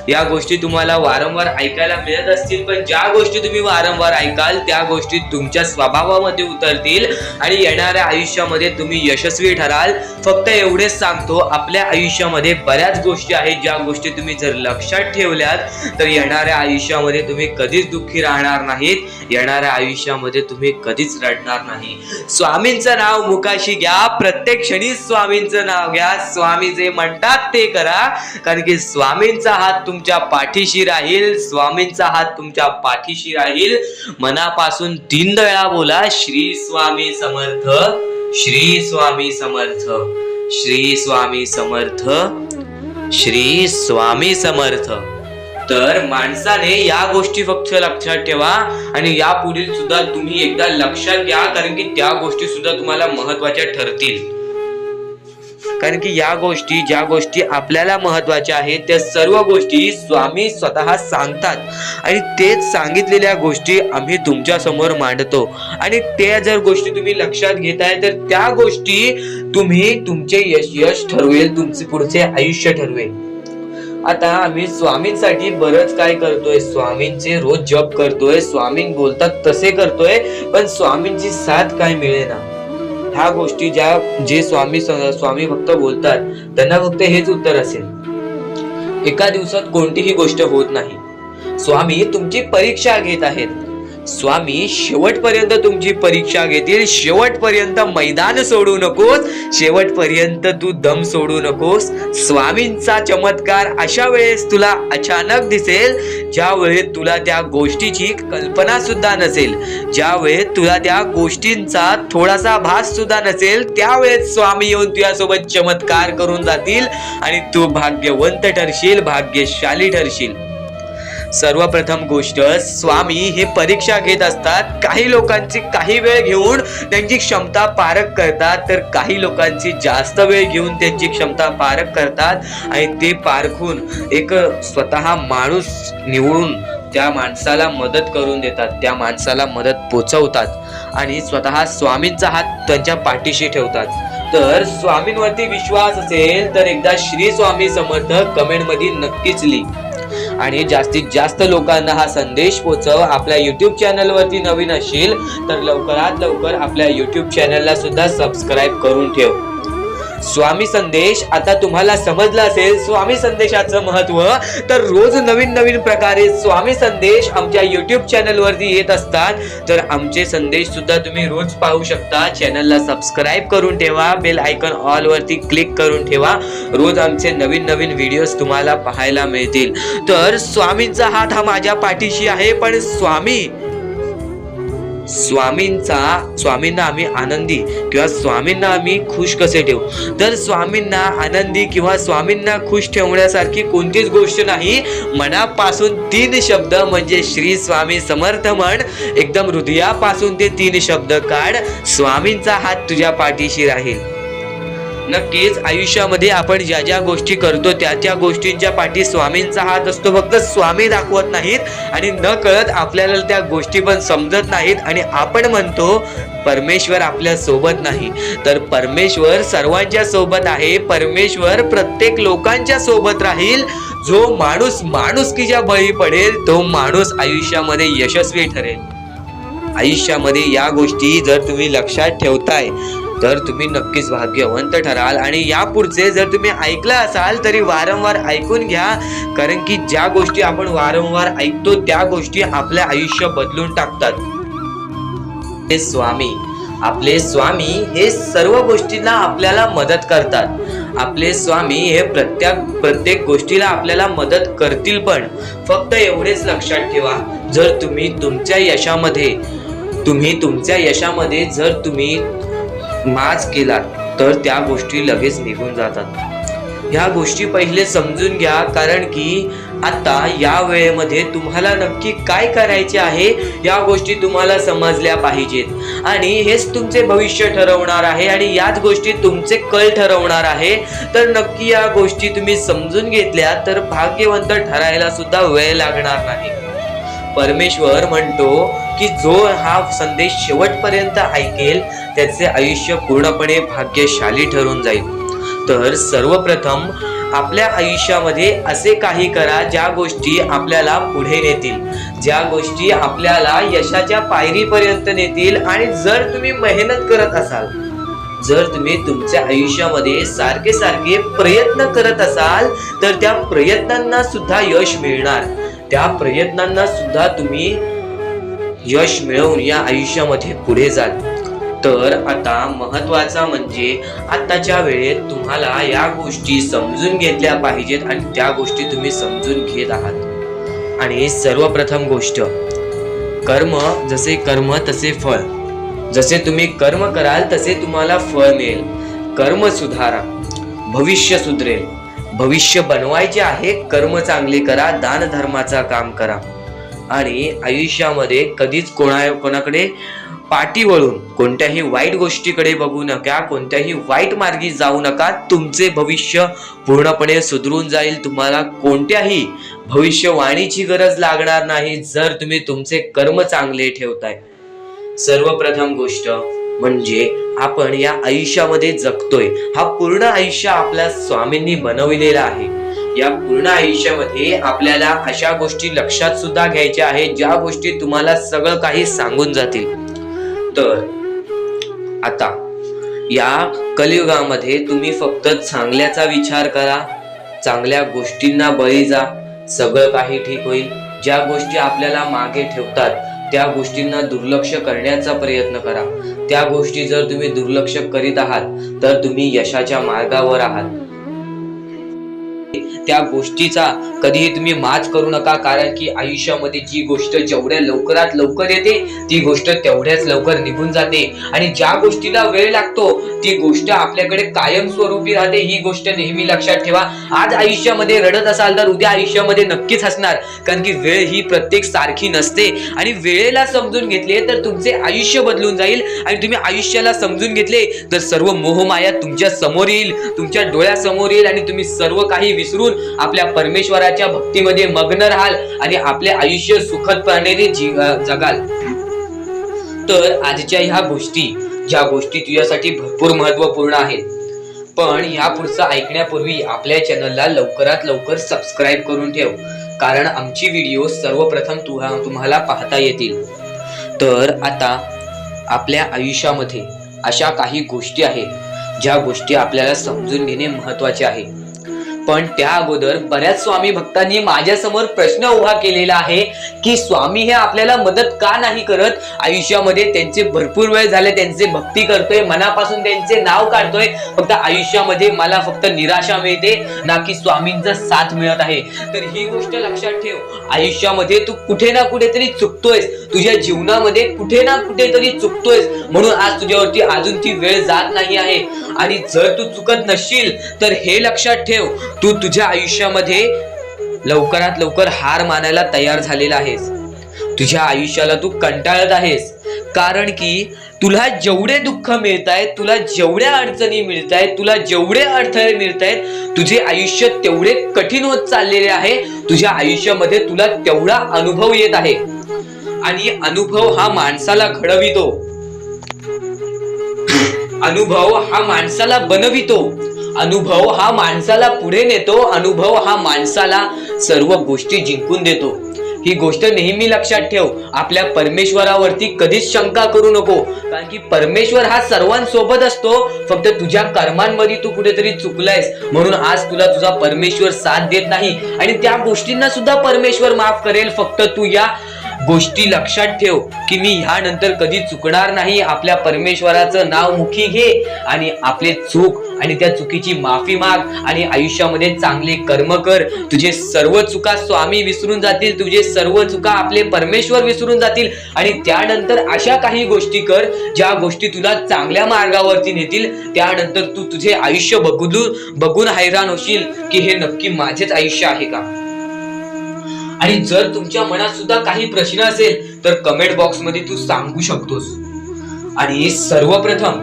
या गोष्टी तुम्हाला वारंवार ऐकायला मिळत असतील पण ज्या गोष्टी तुम्ही वारंवार ऐकाल त्या गोष्टी तुमच्या स्वभावामध्ये उतरतील आणि येणाऱ्या आयुष्यामध्ये तुम्ही यशस्वी ठराल. फक्त एवढेच सांगतो, आपल्या आयुष्यामध्ये बऱ्याच गोष्टी आहेत ज्या गोष्टी तुम्ही जर लक्षात ठेवल्यात तर येणाऱ्या आयुष्यामध्ये तुम्ही कधीच दुःखी राहणार नाहीत, येणाऱ्या आयुष्यामध्ये तुम्ही कधीच रडणार नाही. स्वामींचं नाव मुखाशी घ्या, प्रत्येक क्षणी स्वामींचं नाव घ्या, स्वामी जे म्हणतात ते करा, कारण की स्वामींचा हात तुमच्या पाठीशी राहील, स्वामींचा हात तुमच्या पाठीशी राहील. मनापासून 3 वेळा बोला, श्री स्वामी समर्थ, श्री स्वामी समर्थ, श्री स्वामी समर्थ, श्री स्वामी समर्थ. तर माणसाने या गोष्टी फक्त लक्षात ठेवा आणि या पुढील सुद्धा तुम्ही एकदा लक्षात घ्या, कारण की त्या गोष्टी सुद्धा तुम्हाला महत्त्वाच्या ठरतील. कारण की या गोष्टी, ज्या गोष्टी आपल्याला महत्वाच्या आहेत त्या सर्व गोष्टी स्वामी स्वतः सांगतात आणि तेच सांगितलेल्या गोष्टी आम्ही तुमच्या समोर मांडतो आणि त्या जर गोष्टी तुम्ही लक्षात घेताय तर त्या गोष्टी तुमचे यश ठरवेल, तुमचे पुढचे आयुष्य ठरवेल. आता आम्ही स्वामींसाठी बरंच काय करतोय, स्वामींचे रोज जप करतोय, स्वामी बोलतात तसे करतोय, पण स्वामींची साथ काय मिळेना. ह्या गोष्टी जे स्वामी भक्त बोलतात त्यांना फक्त हेच उत्तर असेल, एका दिवसात कोणतीही गोष्ट होत नाही. स्वामी तुमची परीक्षा घेत आहेत. स्वामी शेवटपर्यंत तुमची परीक्षा घेतील. शेवटपर्यंत मैदान सोडू नकोस, शेवटपर्यंत तू दम सोडू नकोस. स्वामींचा चमत्कार अशा वेळेस तुला अचानक दिसेल ज्या वेळेस तुला त्या गोष्टीची कल्पना सुद्धा नसेल, ज्या वेळेस तुला त्या गोष्टींचा थोडासा भास सुद्धा नसेल, त्यावेळेस स्वामी येऊन तुझ्यासोबत चमत्कार करून जातील आणि तू भाग्यवंत ठरशील, भाग्यशाली ठरशील. सर्वप्रथम गोष्ट, स्वामी हे परीक्षा घेत असतात. काही लोकांची काही वेळ घेऊन त्यांची क्षमता पारख करतात, तर काही लोकांची जास्त वेळ घेऊन त्यांची क्षमता पारख करतात आणि ते पारखून एक स्वतः माणूस निवडून त्या माणसाला मदत करून देतात, त्या माणसाला मदत पोचवतात आणि स्वतः स्वामींचा हात त्यांच्या पाठीशी ठेवतात. तर स्वामींवरती विश्वास असेल तर एकदा श्री स्वामी समर्थ कमेंट मध्ये नक्कीच लिहा आणि जास्तीत जास्त लोकांना हा संदेश पोहोचव. आपल्या YouTube चॅनल वरती नवीन असेल तर लवकरात लवकर आपल्या YouTube चॅनलला सुद्धा सबस्क्राईब करून ठेव. स्वामी संदेश आता तुम्हाला समजला असेल स्वामी संदेशाचं महत्व. तर रोज नवीन नवीन प्रकारे स्वामी संदेश आमच्या YouTube चॅनल वरती येत असतात, तर आमचे संदेश सुद्धा तुम्ही रोज पाहू शकता. चॅनलला सबस्क्राईब करून ठेवा, बेल आयकॉन ऑल वरती क्लिक करून ठेवा. रोज आमचे नवीन नवीन व्हिडिओज तुम्हाला पाहायला मिळतील. तर स्वामींचा हात हा माझ्या पाठीशी आहे, पण स्वामींना आम्ही आनंदी किंवा स्वामींना आम्ही खुश कसे ठेवू. तर स्वामींना आनंदी किंवा स्वामींना खुश ठेवण्यासारखी कोणतीच गोष्ट नाही. मनापासून 3 शब्द म्हणजे श्री स्वामी समर्थ म्हण. एकदम हृदयापासून ते 3 शब्द काढ. स्वामींचा हात तुझ्या पाठीशी राहील. नक्कीच आयुष्यामध्ये आपण ज्या ज्या गोष्टी करतो त्या गोष्टींच्या पाठी स्वामींचा हात असतो. फक्त स्वामी दाखवत नाहीत आणि न कळत आपल्याला त्या गोष्टी पण समजत नाहीत आणि आपण म्हणतो परमेश्वर आपल्या सोबत नाही. तर परमेश्वर सर्वांच्या सोबत आहे. परमेश्वर प्रत्येक लोकांच्या सोबत राहील. जो माणूस माणुसकीच्या बळी पडेल तो माणूस आयुष्यामध्ये यशस्वी ठरेल. आयुष्यामध्ये या गोष्टी जर तुम्ही लक्षात ठेवताय तर तुम्ही नक्कीच भाग्यवंत ठराल. आणि यापुढचे जर तुम्ही ऐकलं असाल तरी वारंवार ऐकून घ्या, कारण की ज्या गोष्टी आपण वारंवार ऐकतो त्या गोष्टी आपल्या आयुष्य बदलून टाकतात. आपले स्वामी हे सर्व गोष्टींना आपल्याला मदत करतात. आपले स्वामी हे प्रत्येक गोष्टीला आपल्याला मदत करतील. पण फक्त एवढेच लक्षात ठेवा, जर तुम्ही तुमच्या यशामध्ये जर तुम्ही माज केला तर त्या गोष्टी लगेच निघून जातात. ह्या गोष्टी पहिले समजून घ्या, कारण की आता या वेळेमध्ये तुम्हाला नक्की काय करायचे आहे या गोष्टी तुम्हाला समजल्या पाहिजेत आणि हेच तुमचे भविष्य ठरवणार आहे आणि याच गोष्टी तुमचे कल ठरवणार आहे. तर नक्की या गोष्टी तुम्ही समजून घेतल्या तर भाग्यवंत ठरायला सुद्धा वेळ लागणार नाही. परमेश्वर म्हणतो की जो हा संदेश शेवटपर्यंत ऐकेल त्याचे आयुष्य पूर्णपणे भाग्यशाली ठरून जाईल. तर सर्वप्रथम आपल्या आयुष्यामध्ये असे काही करा ज्या गोष्टी आपल्याला पुढे नेतील, ज्या गोष्टी आपल्याला यशाच्या पायरीपर्यंत नेतील. आणि जर तुम्ही मेहनत करत असाल, जर तुम्ही तुमच्या आयुष्यामध्ये सारखे प्रयत्न करत असाल तर त्या प्रयत्नांना सुद्धा यश मिळणार. त्या प्रयत्नांना सुद्धा तुम्ही यश मिळवून या आयुष्यामध्ये पुढे जाल. तर आता महत्वाचा म्हणजे आताच्या वेळेत तुम्हाला या गोष्टी समजून घेतल्या पाहिजेत आणि त्या गोष्टी तुम्ही समजून घेत आहात. आणि सर्वप्रथम गोष्ट, जसे कर्म तसे फळ. जसे तुम्ही कर्म कराल तसे तुम्हाला फळ मिळेल. कर्म सुधारा, भविष्य सुधरेल. भविष्य बनवायचे आहे, कर्म चांगले करा, दान धर्माचा काम करा आणि आयुष्यामध्ये कधीच कोणाकडे पाठी वळून कोणत्याही वाईट गोष्टीकडे बघू नका, कोणत्याही वाईट मार्गी जाऊ नका. तुमचे भविष्य पूर्णपणे सुधरून जाईल. तुम्हाला कोणत्याही भविष्यवाणीची गरज लागणार नाही जर तुम्ही तुमचे कर्म चांगले ठेवताय. सर्वप्रथम गोष्ट म्हणजे आपण या आयुष्यामध्ये जगतोय, हा पूर्ण आयुष्य आपल्या स्वामींनी बनविलेला आहे. या पूर्ण आयुष्यामध्ये आपल्याला अशा गोष्टी लक्षात सुद्धा घ्यायच्या आहेत ज्या गोष्टी तुम्हाला सगळं काही सांगून जातील. तर आता या कलियुगामध्ये तुम्ही फक्त चांगल्याचा विचार करा, चांगल्या गोष्टींना बळी जा, सगळं काही ठीक होईल. ज्या गोष्टी आपल्याला मागे ठेवतात त्या गोष्टींना दुर्लक्ष करण्याचा प्रयत्न करा. त्या गोष्टी जर तुम्ही दुर्लक्ष करीत आहात तर तुम्ही यशाच्या मार्गावर आहात. त्या गोष्टीचा कधीही तुम्ही माच करू नका, कारण की आयुष्यामध्ये जी गोष्ट जेवढ्या लवकरात लवकर येते ती गोष्ट तेवढ्याच लवकर निघून जाते, आणि ज्या गोष्टीला वेळ लागतो ती गोष्ट आपल्याकडे कायम स्वरूपी राहते. ही गोष्ट नेहमी लक्षात ठेवा. आज आयुष्यामध्ये रडत असाल तर उद्या आयुष्यामध्ये नक्कीच हसणार, कारण की वेळ ही प्रत्येक सारखी नसते. आणि वेळेला समजून घेतले तर तुमचे आयुष्य बदलून जाईल, आणि तुम्ही आयुष्याला समजून घेतले तर सर्व मोहमाया तुमच्या समोर येईल, तुमच्या डोळ्यासमोर येईल, आणि तुम्ही सर्व काही विसरून आपल्या परमेश्वराच्या भक्तीमध्ये मग्न राहाल आणि आपले आयुष्य सुखदपणे जगाल. तर आजच्या ह्या गोष्टी, ज्या गोष्टी तुझ्यासाठी भरपूर महत्वपूर्ण आहेत, पण ह्या पुढचं ऐकण्यापूर्वी आपल्या चॅनलला लवकरात लवकर सबस्क्राईब करून ठेव, कारण आमची व्हिडिओ सर्वप्रथम तुम्हाला पाहता येतील. तर आता आपल्या आयुष्यामध्ये अशा काही गोष्टी आहेत ज्या गोष्टी आपल्याला समजून घेणे महत्वाचे आहे. पण त्या अगोदर बऱ्याच स्वामी भक्तांनी माझ्या समोर प्रश्न उभा केलेला आहे की स्वामी हे आपल्याला मदत का नाही करत. आयुष्यामध्ये त्यांचे भरपूर वेळ झाले, त्यांचे भक्ती करतोय, मनापासून त्यांचे नाव काढतोय, फक्त आयुष्यामध्ये मला फक्त निराशा मिळते, ना की स्वामींचा साथ मिळत आहे. तर ही गोष्ट लक्षात ठेव, आयुष्यामध्ये तू कुठे ना कुठेतरी चुकतोयस, तुझ्या जीवनामध्ये कुठे ना कुठेतरी चुकतोयस, म्हणून आज तुझ्यावरती अजून ती वेळ जात नाही आहे. आणि जर तू चुकत नसशील तर हे लक्षात ठेव, तू तुझ्या आयुष्यामध्ये लवकरात लवकर हार मानायला तयार झालेला आहेस. तुझ्या आयुष्याला तू कंटाळत आहेस, कारण की तुला जेवढे दुःख मिळतायत, तुला जेवढ्या अडचणी मिळतायत, तुला जेवढे अडथळे मिळतायत, तुझे आयुष्य तेवढे कठीण होत चाललेले आहे. तुझ्या आयुष्यामध्ये तुला तेवढा अनुभव येत आहे, आणि अनुभव हा माणसाला घडवितो, अनुभव हा माणसाला बनवितो, अनुभव हा माणसाला पुढे नेतो, अनुभव हा माणसाला सर्व गोष्टी जिंकून देतो. ही गोष्ट नेहमी लक्षात ठेव. आपल्या परमेश्वरावरती कधीच शंका करू नको, कारण की परमेश्वर हा सर्वांसोबत असतो. फक्त तुझ्या कर्मांमध्ये तू कुठेतरी चुकलायस, म्हणून आज तुला तुझा परमेश्वर साथ देत नाही, आणि त्या गोष्टींना सुद्धा परमेश्वर माफ करेल. फक्त तू या गोष्टी लक्षात ठेव की मी ह्यानंतर कधी चुकणार नाही. आपल्या परमेश्वराचं नाव मुखी घे आणि आपले चूक आणि त्या चुकीची माफी माग, आणि आयुष्यामध्ये चांगले कर्म कर. तुझे सर्व चुका स्वामी विसरून जातील, तुझे सर्व चुका आपले परमेश्वर विसरून जातील, आणि त्यानंतर अशा काही गोष्टी कर ज्या गोष्टी तुला चांगल्या मार्गावरती नेतील. त्यानंतर तू तुझे आयुष्य बघून हैराण होशील की हे नक्की माझेच आयुष्य आहे का. आणि जर तुमच्या मनात सुद्धा काही प्रश्न असेल तर कमेंट बॉक्स मध्ये तू सांगू शकतोस. आणि सर्वप्रथम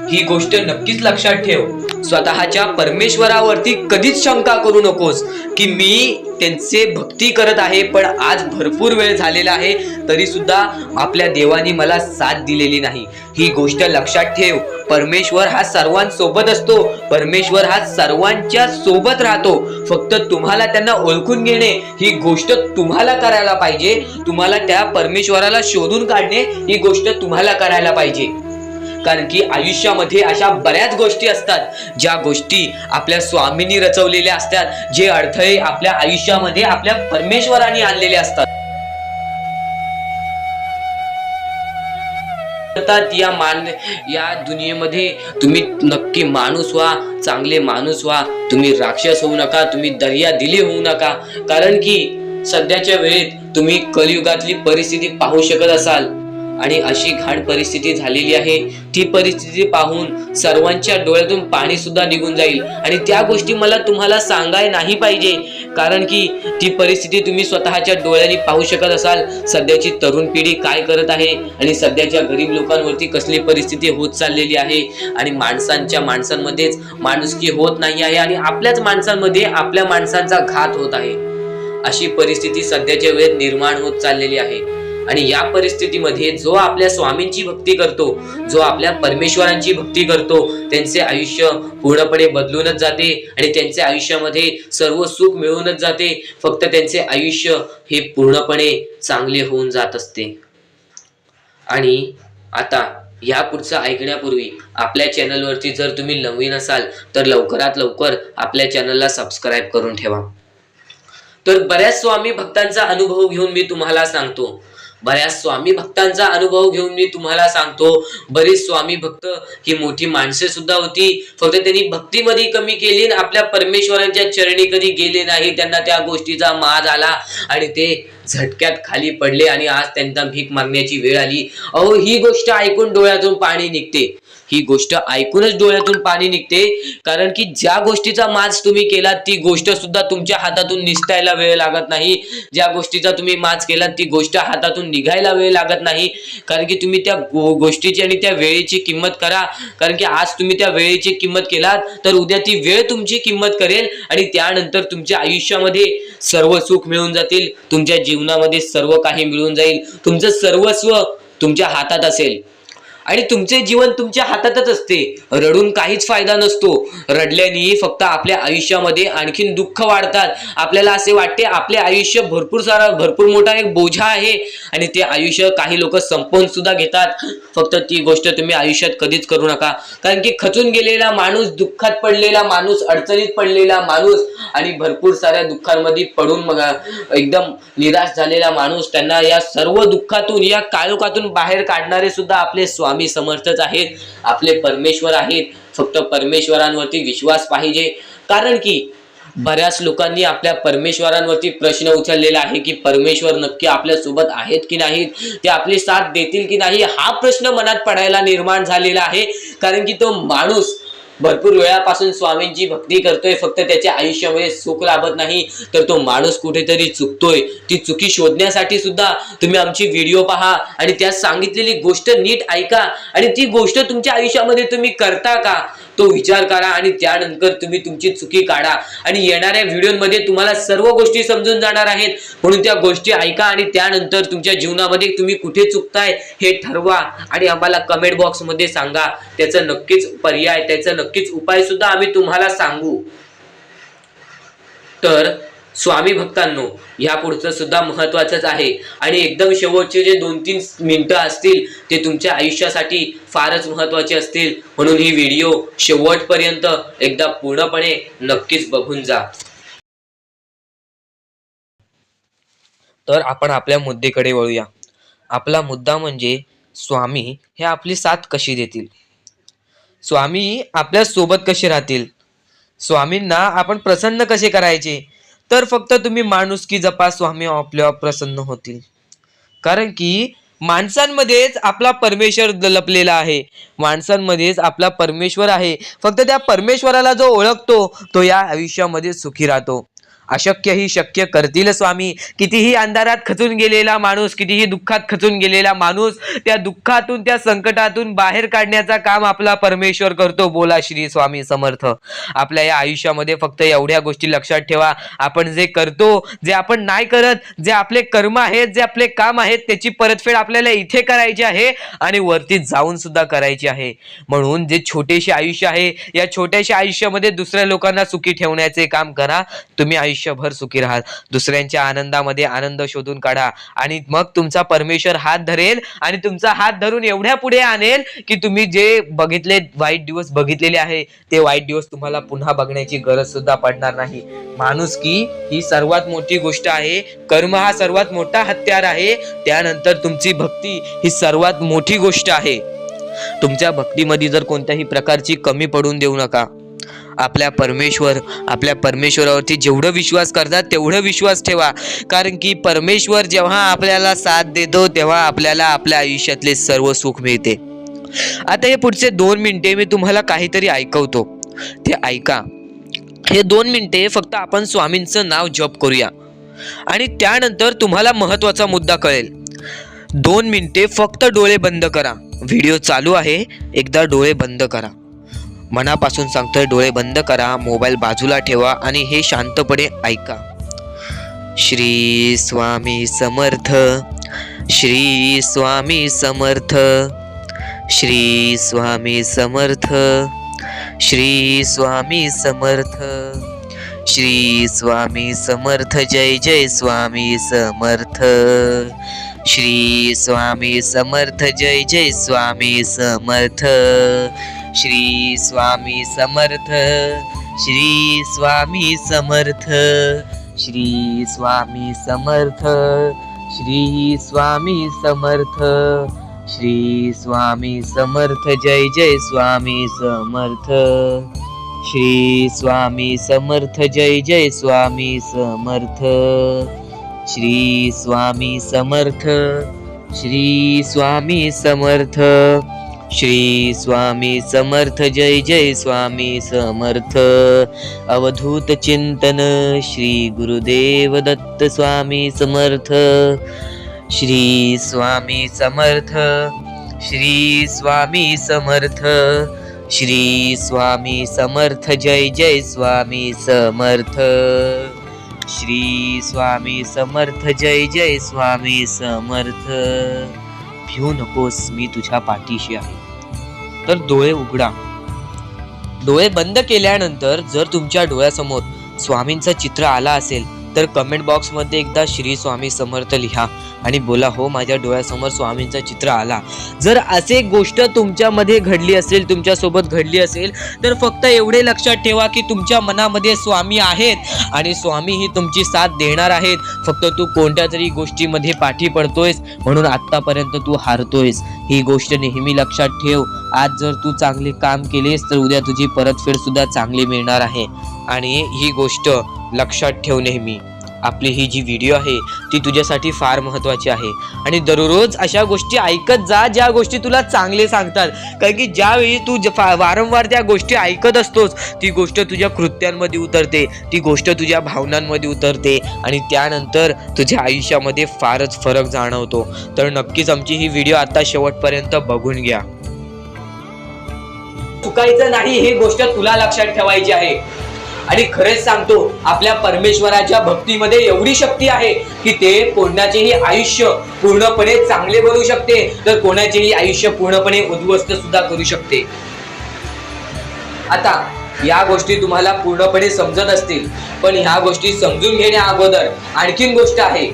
ही गोष्ट नक्कीच लक्षात ठेव, स्वतःच्या परमेश्वरावरती कधीच शंका करू नकोस की मी त्यांचे भक्ती करत आहे पण आज भरपूर वेळ झालेला आहे तरी सुद्धा आपल्या देवानी मला साथ दिलेली नाही. ही गोष्ट लक्षात ठेव, परमेश्वर हा सर्वांसोबत असतो, परमेश्वर हा सर्वांच्या सोबत राहतो. फक्त तुम्हाला त्यांना ओळखून घेणे ही गोष्ट तुम्हाला करायला पाहिजे. तुम्हाला त्या परमेश्वराला शोधून काढणे ही गोष्ट तुम्हाला करायला पाहिजे. कारण की आयुष्यामध्ये अशा बऱ्याच गोष्टी असतात ज्या गोष्टी आपल्या स्वामींनी रचवलेल्या असतात, जे अडथळे आपल्या आयुष्यामध्ये आपल्या परमेश्वराने आणलेले असतात. या दुनियेमध्ये तुम्ही नक्की माणूस व्हा, चांगले माणूस व्हा. तुम्ही राक्षस होऊ नका, तुम्ही दर्या दिली होऊ नका. कारण की सध्याच्या वेळेत तुम्ही कलियुगातली परिस्थिती पाहू शकत असाल. आणि अशी घाण परिस्थिती झालेली आहे, ती परिस्थिती पाहून सर्वांच्या डोळ्यातून पाणी सुद्धा निघून जाईल आणि त्या गोष्टी मला तुम्हाला सांगाय नाही पाहिजे, कारण की ती परिस्थिती तुम्ही स्वतःच्या डोळ्यांनी पाहू शकत असाल. सध्याची तरुण पिढी काय करत आहे आणि सध्याच्या गरीब लोकांवरती कसली परिस्थिती होत चाललेली आहे आणि माणसांमध्येच माणुसकी होत नाही आहे आणि आपल्याच माणसांमध्ये आपल्या माणसांचा घात होत आहे. अशी परिस्थिती सध्याच्या वेळेत निर्माण होत चाललेली आहे आणि या परिस्थितीमध्ये जो आपल्या स्वामींची भक्ती करतो, जो आपल्या परमेश्वरांची भक्ती करतो, त्यांचे आयुष्य पूर्णपणे बदलूनच जाते आणि त्यांच्या आयुष्यामध्ये सर्व सुख मिळूनच जाते. फक्त त्यांचे आयुष्य हे पूर्णपणे चांगले होऊन जात असते. आणि आता या पुढचं ऐकण्यापूर्वी आपल्या चॅनलवरती जर तुम्ही नवीन असाल तर लवकरात लवकर आपल्या चॅनलला सबस्क्राईब करून ठेवा. तर बऱ्याच स्वामी भक्तांचा अनुभव घेऊन मी तुम्हाला सांगतो, बरीच स्वामी भक्त ही मोठी माणसे सुद्धा होती, फक्त त्यांनी भक्तीमध्ये कमी केली आणि आपल्या परमेश्वरांच्या चरणी कधी गेले नाही. त्यांना त्या गोष्टीचा माज आला आणि ते झटक्यात खाली पडले आणि आज त्यांना भीक मागण्याची वेळ आली. अहो, ही गोष्ट ऐकून डोळ्यातून पाणी निघते, ही गोष्ट ऐकूनच डोळ्यातून पाणी निघते, कारण की ज्या गोष्टीचा माज तुम्ही केला ती गोष्ट सुद्धा तुमच्या हातातून निसटायला वेळ लागत नाही. ज्या गोष्टीचा तुम्ही माज केला ती गोष्ट हातातून निघायला वेळ लागत नाही, कारण की तुम्ही त्या गोष्टीची आणि त्या वेळेची किंमत करा, कारण की आज तुम्ही त्या वेळेची किंमत केलात तर उद्या ती वेळ तुमची किंमत करेल आणि त्यानंतर तुमच्या आयुष्यामध्ये सर्व सुख मिळून जातील, तुमच्या जीवनामध्ये सर्व काही मिळून जाईल, तुमचं सर्वस्व तुमच्या हातात असेल आणि तुमचे जीवन तुमच्या हातातच असते. रडून काहीच फायदा नसतो, रडल्याने फक्त आपल्या आयुष्यामध्ये आणखीन दुःख वाढतात. आपल्याला असे वाटते आपले आयुष्य भरपूर मोठा एक बोझा आहे आणि ते आयुष्य काही लोक संपवून सुद्धा घेतात. फक्त ती गोष्ट तुम्ही आयुष्यात कधीच करू नका, कारण की खचून गेलेला माणूस, दुःखात पडलेला माणूस, अडचणीत पडलेला माणूस आणि भरपूर साऱ्या दुःखांमध्ये पडून एकदम निराश झालेला माणूस, त्यांना या सर्व दुःखातून, या काळोखातून बाहेर काढणारे सुद्धा आपले स्वामी समर्थच आहेत, आपले परमेश्वर आहेत. फक्त परमेश्वरांवरती विश्वास पाहिजे, कारण की बऱ्याच लोकांनी आपल्या परमेश्वरांवरती प्रश्न उचललेला आहे की परमेश्वर नक्की आपल्या सोबत आहेत की नाहीत, ते आपली साथ देतील की नाही, हा प्रश्न मनात पडायला निर्माण झालेला आहे. कारण की तो माणूस भरपूर वेळापासून स्वामींची भक्ती करतोय, फक्त त्याच्या आयुष्यामध्ये सुख लाभत नाही, तर तो माणूस कुठेतरी चुकतोय. ती चुकी शोधण्यासाठी सुद्धा तुम्ही आमची व्हिडिओ पहा आणि त्यात सांगितलेली गोष्ट नीट ऐका आणि ती गोष्ट तुमच्या आयुष्यामध्ये तुम्ही करता का तो विचार करा आणि त्यानंतर तुम्ही तुमची चुकी काढा. आणि येणाऱ्या व्हिडिओमध्ये तुम्हाला सर्व गोष्टी समजून जाणार आहेत, म्हणून त्या गोष्टी ऐका आणि त्यानंतर तुमच्या जीवनामध्ये तुम्ही कुठे चुकताय हे ठरवा आणि आम्हाला कमेंट बॉक्स मध्ये सांगा. त्याचं नक्कीच पर्याय, त्याचं नक्कीच उपाय सुद्धा आम्ही तुम्हाला सांगू. तर स्वामी भक्तांनो, या पुढचं सुद्धा महत्वाचंच आहे आणि एकदम शेवटचे जे 2-3 मिनिटं असतील ते तुमच्या आयुष्यासाठी फारच महत्वाचे असतील, म्हणून ही व्हिडिओ शेवटपर्यंत एकदा पूर्णपणे नक्कीच बघून जा. तर आपण आपल्या मुद्द्याकडे वळूया. आपला मुद्दा म्हणजे स्वामी हे आपली साथ कशी देतील, स्वामी आपल्या सोबत कसे राहतील, स्वामींना आपण प्रसन्न कसे करायचे. तर फक्त तुम्ही माणुसकी जपा, स्वामी आपल्यावर प्रसन्न होतील. कारण की माणसांमध्येच आपला परमेश्वर लपलेला आहे, माणसांमध्येच आपला परमेश्वर आहे. फक्त त्या परमेश्वराला जो ओळखतो तो या आयुष्यामध्ये सुखी राहतो. अशक्य ही शक्य करतील स्वामी. कितीही अंधारात खचून गेलेला माणूस, कितीही दुःखात खचून गेलेला माणूस, त्या दुःखातून, त्या संकटातून बाहेर काढण्याचा काम आपला परमेश्वर करतो. बोला श्री स्वामी समर्थ. आपल्या या आयुष्यामध्ये फक्त एवढ्या गोष्टी लक्षात ठेवा, आपण जे करतो, जे आपण नाही करत, जे आपले कर्म आहेत, जे आपले काम आहेत, त्याची परतफेड आपल्याला इथे करायची आहे आणि वरती जाऊन सुद्धा करायची आहे. म्हणून जे छोटेसे आयुष्य आहे, या छोट्याशा आयुष्यामध्ये दुसऱ्या लोकांना सुखी ठेवण्याचे काम करा. तुम्ही आयुष्यभर सुखी राहा. दुसऱ्यांच्या आनंदामध्ये आनंद शोधून काढा आणि मग तुमचा परमेश्वर हात धरेल आणि तुमचा हात धरून एवढ्या पुढे आणेल की तुम्ही जे बघितले, वाईट दिवस बघितलेले आहे, ते वाईट दिवस तुम्हाला पुन्हा बघण्याची गरज सुद्धा पडणार नाही. माणुसकी ही सर्वात मोठी गोष्ट आहे, कर्म हा सर्वात मोठा हत्यार आहे, त्यानंतर तुमची भक्ती ही सर्वात मोठी गोष्ट आहे. तुमच्या भक्तीमध्ये जर कोणत्याही प्रकारची कमी पडून देऊ नका. आपल्या परमेश्वरावरती जेवढं विश्वास करतात तेवढं विश्वास ठेवा, कारण की परमेश्वर जेव्हा आपल्याला साथ देतो तेव्हा आपल्याला आपल्या आयुष्यातले सर्व सुख मिळते. आता हे पुढचे 2 मिनिटे मी तुम्हाला काहीतरी ऐकवतो, ते ऐका. हे 2 मिनिटे फक्त आपण स्वामींचं नाव जप करूया आणि त्यानंतर तुम्हाला महत्त्वाचा मुद्दा कळेल. 2 मिनिटे फक्त डोळे बंद करा. व्हिडिओ चालू आहे, एकदा डोळे बंद करा. मनापासून सांगतोय, डोळे बंद करा, मोबाईल बाजूला ठेवा आणि हे शांतपणे ऐका. श्री स्वामी समर्थ, श्री स्वामी समर्थ, श्री स्वामी समर्थ, श्री स्वामी समर्थ, श्री स्वामी समर्थ. जय जय स्वामी समर्थ. श्री स्वामी समर्थ. जय जय स्वामी समर्थ. श्री स्वामी समर्थ. श्री स्वामी समर्थ. श्री स्वामी समर्थ. श्री स्वामी समर्थ. श्री स्वामी समर्थ. जय जय स्वामी समर्थ. श्री स्वामी समर्थ. जय जय स्वामी समर्थ. श्री स्वामी समर्थ. श्री स्वामी समर्थ. श्री स्वामी समर्थ. जय जय स्वामी समर्थ. अवधूत चिंतन श्री गुरुदेव दत्त स्वामी समर्थ. श्री स्वामी समर्थ. श्री स्वामी समर्थ. श्री स्वामी समर्थ. जय जय स्वामी समर्थ. श्री स्वामी समर्थ. जय जय स्वामी समर्थ. भिऊ नकोस, मी तुझ्या पाठीशी आहे. तर डोळे उघडा. डोळे बंद केल्यानंतर जर तुमच्या डोळ्यासमोर स्वामींचं चित्र आला असेल तर कमेंट बॉक्स मध्ये एकदा श्री स्वामी समर्थ लिहा आणि बोला, हो माझ्या डोळ्यासमोर स्वामींचं चित्र आला. जर असे गोष्ट तुमच्यामध्ये घडली असेल, तुमच्यासोबत घडली असेल, तर फक्त एवढे लक्षात ठेवा की तुमच्या मनामध्ये स्वामी आहेत आणि स्वामी ही तुमची साथ देणार आहेत. फक्त तू कोणत्या तरी गोष्टीमध्ये पाठी पडतोयस म्हणून आतापर्यंत तू हारतोयस. ही गोष्ट नेहमी लक्षात ठेव. आज जर तू चांगले काम केलेस तर उद्या तुझी परतफेड सुद्धा चांगली मिळणार आहे. आणि ही गोष्ट लक्षात ठेव नेहमी. आपली ही जी व्हिडिओ आहे ती तुझ्यासाठी फार महत्त्वाची आहे आणि दररोज अशा गोष्टी ऐकत जा ज्या गोष्टी तुला चांगले सांगतात. कारण की ज्यावेळी तू वारंवार त्या गोष्टी ऐकत असतोस ती गोष्ट तुझ्या कृत्यांमध्ये उतरते, ती गोष्ट तुझ्या भावनांमध्ये उतरते आणि त्यानंतर तुझ्या आयुष्यामध्ये फारच फरक जाणवतो. तर नक्कीच आमची ही व्हिडिओ आता शेवटपर्यंत बघून घ्या. चुकायचं नाही ही गोष्ट तुला लक्षात ठेवायची आहे. आणि खरेच सांगतो, आपल्या परमेश्वराच्या भक्तीमध्ये एवढी शक्ती आहे की ते कोणाचेही आयुष्य पूर्णपणे चांगले बनवू शकते, तर कोणाचेही आयुष्य पूर्णपणे उद्ध्वस्त सुद्धा करू शकते. आता या गोष्टी तुम्हाला पूर्णपणे समजत असतील, पण ह्या गोष्टी समजून घेण्या अगोदर आणखीन गोष्ट आहे.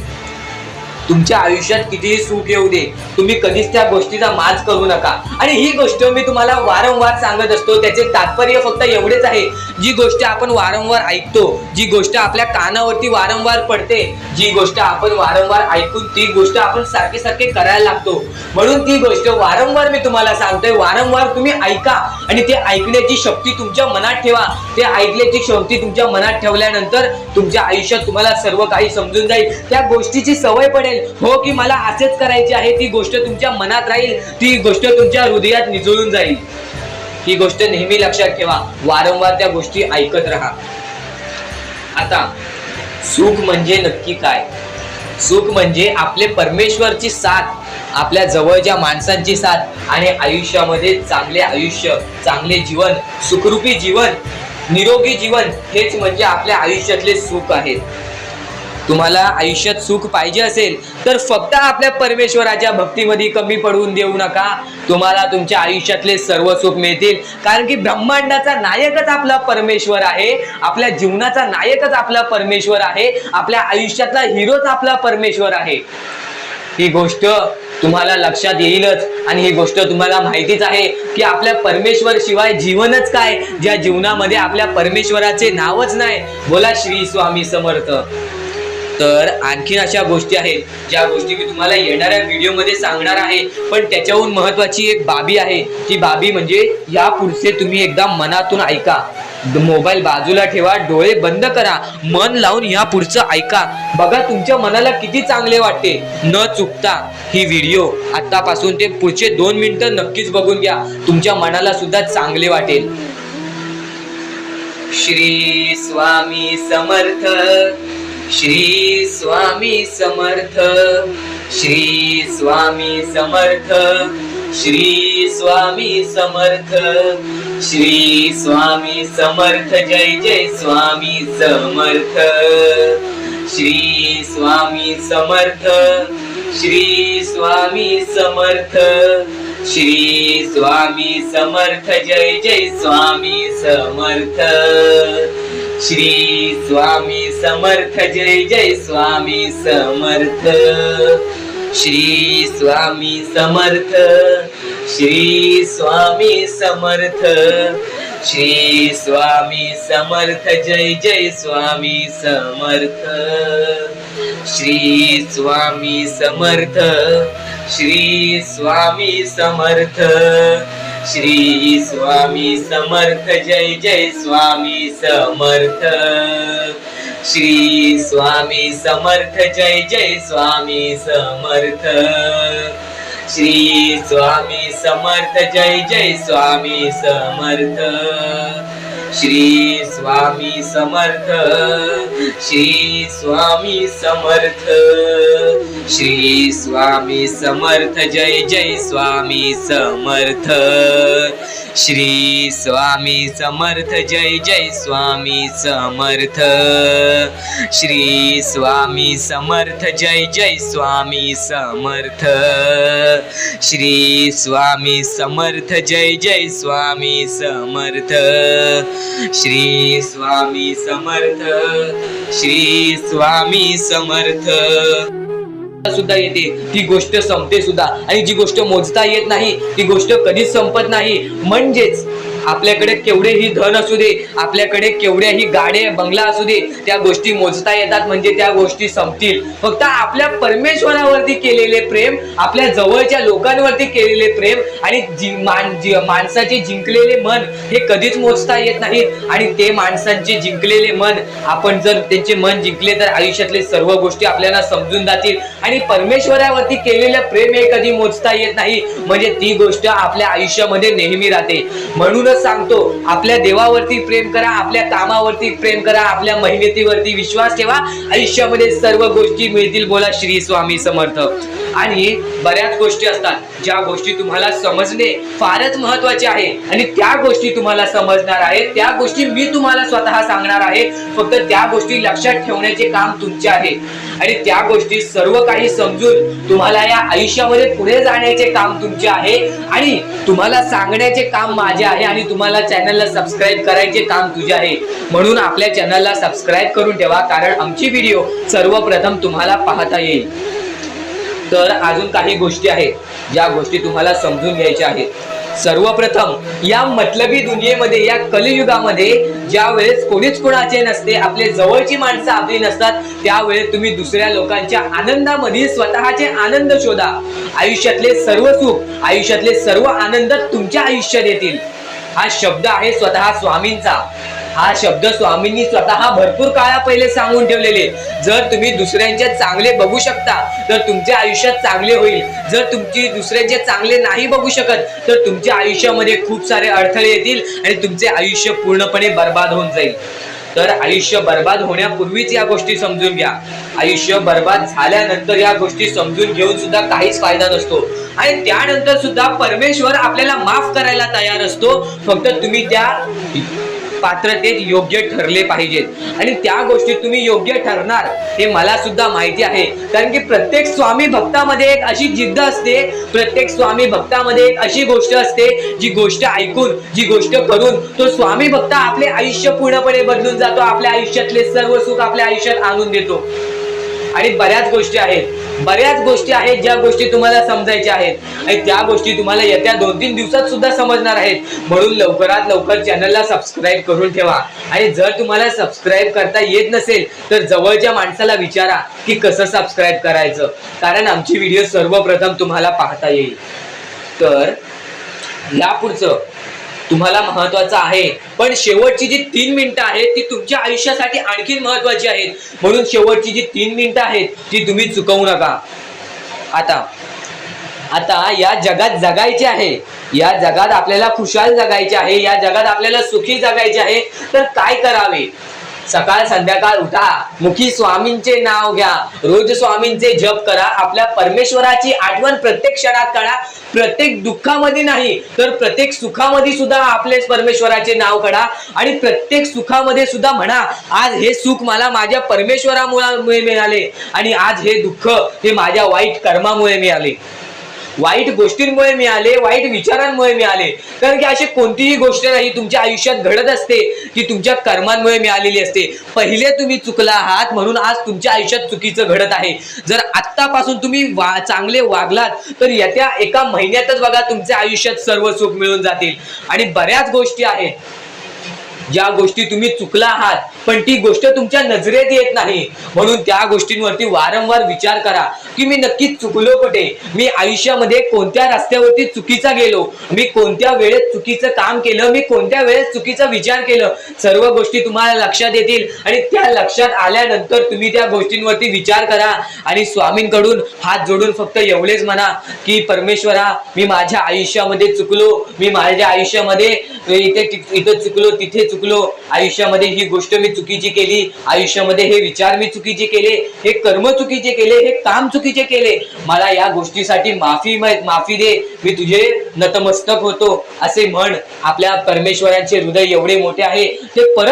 तुमच्या आयुष्यात कितीही सुख येऊ दे, तुम्ही कधीच त्या गोष्टीचा माज करू नका. आणि ही गोष्ट मी तुम्हाला वारंवार सांगत असतो. त्याचे तात्पर्य फक्त एवढेच आहे, जी गोष्ट आपण वारंवार ऐकतो, जी गोष्ट आपल्या कानावरती वारंवार पडते, जी गोष्ट आपण वारंवार ऐकून ती गोष्ट आपण सारखे सारखे करायला लागतो, म्हणून ती गोष्ट वारंवार मी तुम्हाला सांगतोय. वारंवार तुम्ही ऐका आणि ते ऐकण्याची शक्ती तुमच्या मनात ठेवा. ते ऐकण्याची शक्ती तुमच्या मनात ठेवल्यानंतर तुमच्या आयुष्यात तुम्हाला सर्व काही समजून जाईल. त्या गोष्टीची सवय पडेल, हो की मला असेच करायचे आहे. ती गोष्ट तुमच्या मनात राहील, ती गोष्ट तुमच्या हृदयात निजळून जाईल. ही गोष्ट नेहमी लक्षात ठेवा. वारंवार त्या गोष्टी ऐकत राहा. आता सुख म्हणजे नक्की काय? सुख म्हणजे आपले परमेश्वरची साथ, आपल्या जवळच्या माणसांची साथ आणि आयुष्यामध्ये चांगले आयुष्य, चांगले जीवन, सुखरूपी जीवन, निरोगी जीवन, हेच म्हणजे आपल्या आयुष्यातले सुख आहे. तुम्हाला आयुष्यात सुख पाहिजे असेल तर फक्त आपल्या परमेश्वराच्या भक्तीमध्ये कमी पडून देऊ नका. तुम्हाला तुमच्या आयुष्यातले सर्व सुख मिळतील. कारण की ब्रह्मांडाचा नायकच आपला परमेश्वर आहे, आपल्या जीवनाचा नायकच आपला परमेश्वर आहे, आपल्या आयुष्यातला हिरोच आपला परमेश्वर आहे. ही गोष्ट तुम्हाला लक्षात येईलच आणि ही गोष्ट तुम्हाला माहितीच आहे की आपल्या परमेश्वर शिवाय जीवनच काय, ज्या जीवनामध्ये आपल्या परमेश्वराचे नावच नाही. बोला श्री स्वामी समर्थ. तर आणखीन अशा गोष्टी आहेत ज्या गोष्टी मी तुम्हाला येणाऱ्या व्हिडिओमध्ये सांगणार आहे, पण त्याच्याहून महत्वाची एक बाबी आहे. ती बाबी म्हणजे या पुढचे तुम्ही एकदा मनातून ऐका. मोबाईल बाजूला ठेवा, डोळे बंद करा, मन लावून या पुढचं ऐका. बघा तुमच्या मनाला किती चांगले वाटते. न चुकता ही व्हिडिओ आतापासून ते पुढचे 2 मिनिटं नक्कीच बघून घ्या. तुमच्या मनाला सुद्धा चांगले वाटेल. श्री स्वामी समर्थ, श्री स्वामी समर्थ, श्री स्वामी समर्थ, श्री स्वामी समर्थ, श्री स्वामी समर्थ. जय जय स्वामी समर्थ. श्री स्वामी समर्थ, श्री स्वामी समर्थ, श्री स्वामी समर्थ. जय जय स्वामी समर्थ. श्री स्वामी समर्थ. जय जय स्वामी समर्थ. श्री स्वामी समर्थ, श्री स्वामी समर्थ, श्री स्वामी समर्थ. जय जय स्वामी समर्थ. श्री स्वामी समर्थ, श्री स्वामी समर्थ, श्री स्वामी समर्थ. जय जय स्वामी समर्थ. श्री स्वामी समर्थ. जय जय स्वामी समर्थ. श्री स्वामी समर्थ. जय जय स्वामी समर्थ. श्री स्वामी समर्थ. श्री स्वामी समर्थ. श्री स्वामी समर्थ. जय जय स्वामी समर्थ. श्री स्वामी समर्थ. जय जय स्वामी समर्थ. श्री स्वामी समर्थ. जय जय स्वामी समर्थ. श्री स्वामी समर्थ. जय जय स्वामी समर्थ. श्री स्वामी समर्थ. श्री स्वामी समर्थ. सुद्धा येते ती गोष्ट संपते सुद्धा, आणि जी गोष्ट मोजता येत नाही ती गोष्ट कधीच संपत नाही. म्हणजेच आपल्याकडे केवढेही धन असू दे, आपल्याकडे केवढ्याही गाड्या बंगला असू दे, त्या गोष्टी मोजता येतात म्हणजे त्या गोष्टी संपतील. फक्त आपल्या परमेश्वरावरती केलेले प्रेम, आपल्या जवळच्या लोकांवरती केलेले प्रेम आणि माणसाचे जिंकलेले मन हे कधीच मोजता येत नाहीत. आणि ते माणसांचे जिंकलेले मन, आपण जर त्यांचे मन जिंकले तर आयुष्यातले सर्व गोष्टी आपल्याला समजून जातील. आणि परमेश्वरावरती केलेलं प्रेम हे कधी मोजता येत नाही, म्हणजे ती गोष्ट आपल्या आयुष्यामध्ये नेहमी राहते. म्हणून सांगतो, आपल्या देवावरती प्रेम करा, आपल्या कामावरती प्रेम करा, आपल्या मेहनतीवरती विश्वास ठेवा, आयुष्यामध्ये सर्व गोष्टी मिळतील. बोला श्री स्वामी समर्थ. आणि बऱ्याच गोष्टी असतात ज्या गोष्टी तुम्हाला समजणे फारच महत्वाचे आहे, आणि त्या गोष्टी तुम्हाला समजणार आहेत, त्या गोष्टी मी तुम्हाला स्वतः सांगणार आहे. फक्त त्या गोष्टी लक्षात ठेवण्याचे काम तुमचे आहे, आणि त्या गोष्टी सर्व काही समजून तुम्हाला या आयुष्यामध्ये पुढे जाण्याचे काम तुमचे आहे, आणि तुम्हाला सांगण्याचे काम माझे आहे, आणि तुम्हाला चॅनलला सबस्क्राईब करायचे काम तुझे आहे. म्हणून आपल्या चॅनलला सबस्क्राईब करून ठेवा, कारण आमची व्हिडिओ सर्वप्रथम तुम्हाला पाहता येईल. तर अजून काही गोष्टी आहेत ज्या गोष्टी तुम्हाला समजून घ्यायच्या आहेत. सर्वप्रथम या मतलबी दुनियेमध्ये, या कलियुगामध्ये ज्या वेळेस कोणीच कोणाचे नसते, आपले जवळची माणसं आपली नसतात, त्यावेळेस तुम्ही दुसऱ्या लोकांच्या आनंदामध्ये स्वतःचे आनंद शोधा. आयुष्यातले सर्व सुख, आयुष्यातले सर्व आनंद तुमच्या आयुष्यात येतील. हा शब्द आहे स्वतः स्वामींचा. हा शब्द स्वामींनी स्वतः भरपूर काळा पहिले सांगून ठेवलेले. जर तुम्ही दुसऱ्यांचे चांगले बघू शकता तर तुमच्या आयुष्यात चांगले होईल. जर तुमची दुसऱ्यांचे चांगले नाही बघू शकत तर तुमच्या आयुष्यामध्ये खूप सारे अडथळे येतील आणि तुमचे आयुष्य पूर्णपणे बर्बाद होऊन जाईल. तर आयुष्य बर्बाद होण्यापूर्वीच या गोष्टी समजून घ्या. आयुष्य बर्बाद झाल्यानंतर या गोष्टी समजून घेऊन सुद्धा काहीच फायदा नसतो, आणि त्यानंतर सुद्धा परमेश्वर आपल्याला माफ करायला तयार असतो. फक्त तुम्ही त्या पात्रतेत योग्य ठरले पाहिजेत, आणि त्या गोष्टीत तुम्ही योग्य ठरणार हे मला सुद्धा माहिती आहे. कारण की प्रत्येक स्वामी भक्तामध्ये एक अशी जिद्द असते, प्रत्येक स्वामी भक्तामध्ये एक अशी गोष्ट असते, जी गोष्ट ऐकून, जी गोष्ट करून तो स्वामी भक्त आपले आयुष्य पूर्णपणे बदलून जातो, आपल्या आयुष्यातले सर्व सुख आपल्या आयुष्यात आणून देतो. आणि बऱ्याच गोष्टी आहेत ज्या गोष्टी तुम्हाला समजायच्या आहेत, आणि त्या गोष्टी तुम्हाला येत्या 2-3 दिवसात सुद्धा समजणार आहेत. म्हणून लवकरात लवकर चॅनलला सबस्क्राईब करून ठेवा. आणि जर तुम्हाला सबस्क्राईब करता येत नसेल तर जवळच्या माणसाला विचारा की कसं सबस्क्राईब करायचं, कारण आमची व्हिडिओ सर्वप्रथम तुम्हाला पाहता येईल. तर यापुढचं तुम्हाला महत्वाचं आहे, पण शेवटची जी 3 मिनिटं आहेत ती तुमच्या आयुष्यासाठी आणखी महत्वाची आहेत. म्हणून शेवटची जी 3 मिनिटं आहेत ती तुम्ही चुकवू नका. आता या जगात जगायचे आहे, या जगात आपल्याला खुशाल जगायचे आहे, या जगात आपल्याला सुखी जगायचे आहे. तर काय करावे? सकाळ संध्याकाळ उठा, मुखी स्वामींचे नाव घ्या, रोज स्वामींचे जप करा, आपल्या परमेश्वराची आठवण प्रत्येक क्षणात काढा. प्रत्येक दुःखामध्ये नाही तर प्रत्येक सुखामध्ये सुद्धा आपले परमेश्वराचे नाव काढा आणि प्रत्येक सुखामध्ये सुद्धा म्हणा, आज हे सुख मला माझ्या परमेश्वरामुळे मिळाले आणि आज हे दुःख हे माझ्या वाईट कर्मामुळे मिळाले, वाईट गोष्टींमुळे मिळाले, वाईट विचारांमुळे मिळाले. कारण की अशी कोणतीही गोष्ट नाही तुमच्या आयुष्यात घडत असते की तुमच्या कर्मांमुळे मिळालेली असते. पहिले तुम्ही चुकला आहात म्हणून आज तुमच्या आयुष्यात चुकीचं घडत आहे. जर आत्तापासून तुम्ही चांगले वागलात तर येत्या एका महिन्यातच बघा तुमच्या आयुष्यात सर्व सुख मिळून जातील. आणि बऱ्याच गोष्टी आहेत ज्या गोष्टी तुम्ही चुकला आहात पण ती गोष्ट तुमच्या नजरेत येत नाही, म्हणून त्या गोष्टींवरती वारंवार विचार करा की मी नक्की चुकलो कुठे, मी आयुष्यामध्ये कोणत्या रस्त्यावरती चुकीचा गेलो, मी कोणत्या वेळेत चुकीचं काम केलं, मी कोणत्या वेळेस चुकीचा विचार केलं. सर्व गोष्टी तुम्हाला लक्षात येतील आणि त्या लक्षात आल्यानंतर तुम्ही त्या गोष्टींवरती विचार करा आणि स्वामींकडून हात जोडून फक्त एवढेच म्हणा की परमेश्वरा, मी माझ्या आयुष्यामध्ये चुकलो, मी माझ्या आयुष्यामध्ये इथे चुकलो, तिथे चुकलो, आयुष्यामध्ये ही गोष्ट मी चुकीची केली, आयुष्यामध्ये हे विचार मी चुकीचे केले, हे कर्म चुकीचे केले, हे काम चुकीचे केले, मला या गोष्टीसाठी माफी दे, मी तुझे नतमस्तक होतो असे म्हण. आपल्या परमेश्वराचे हृदय एवढे मोठे आहे ते परत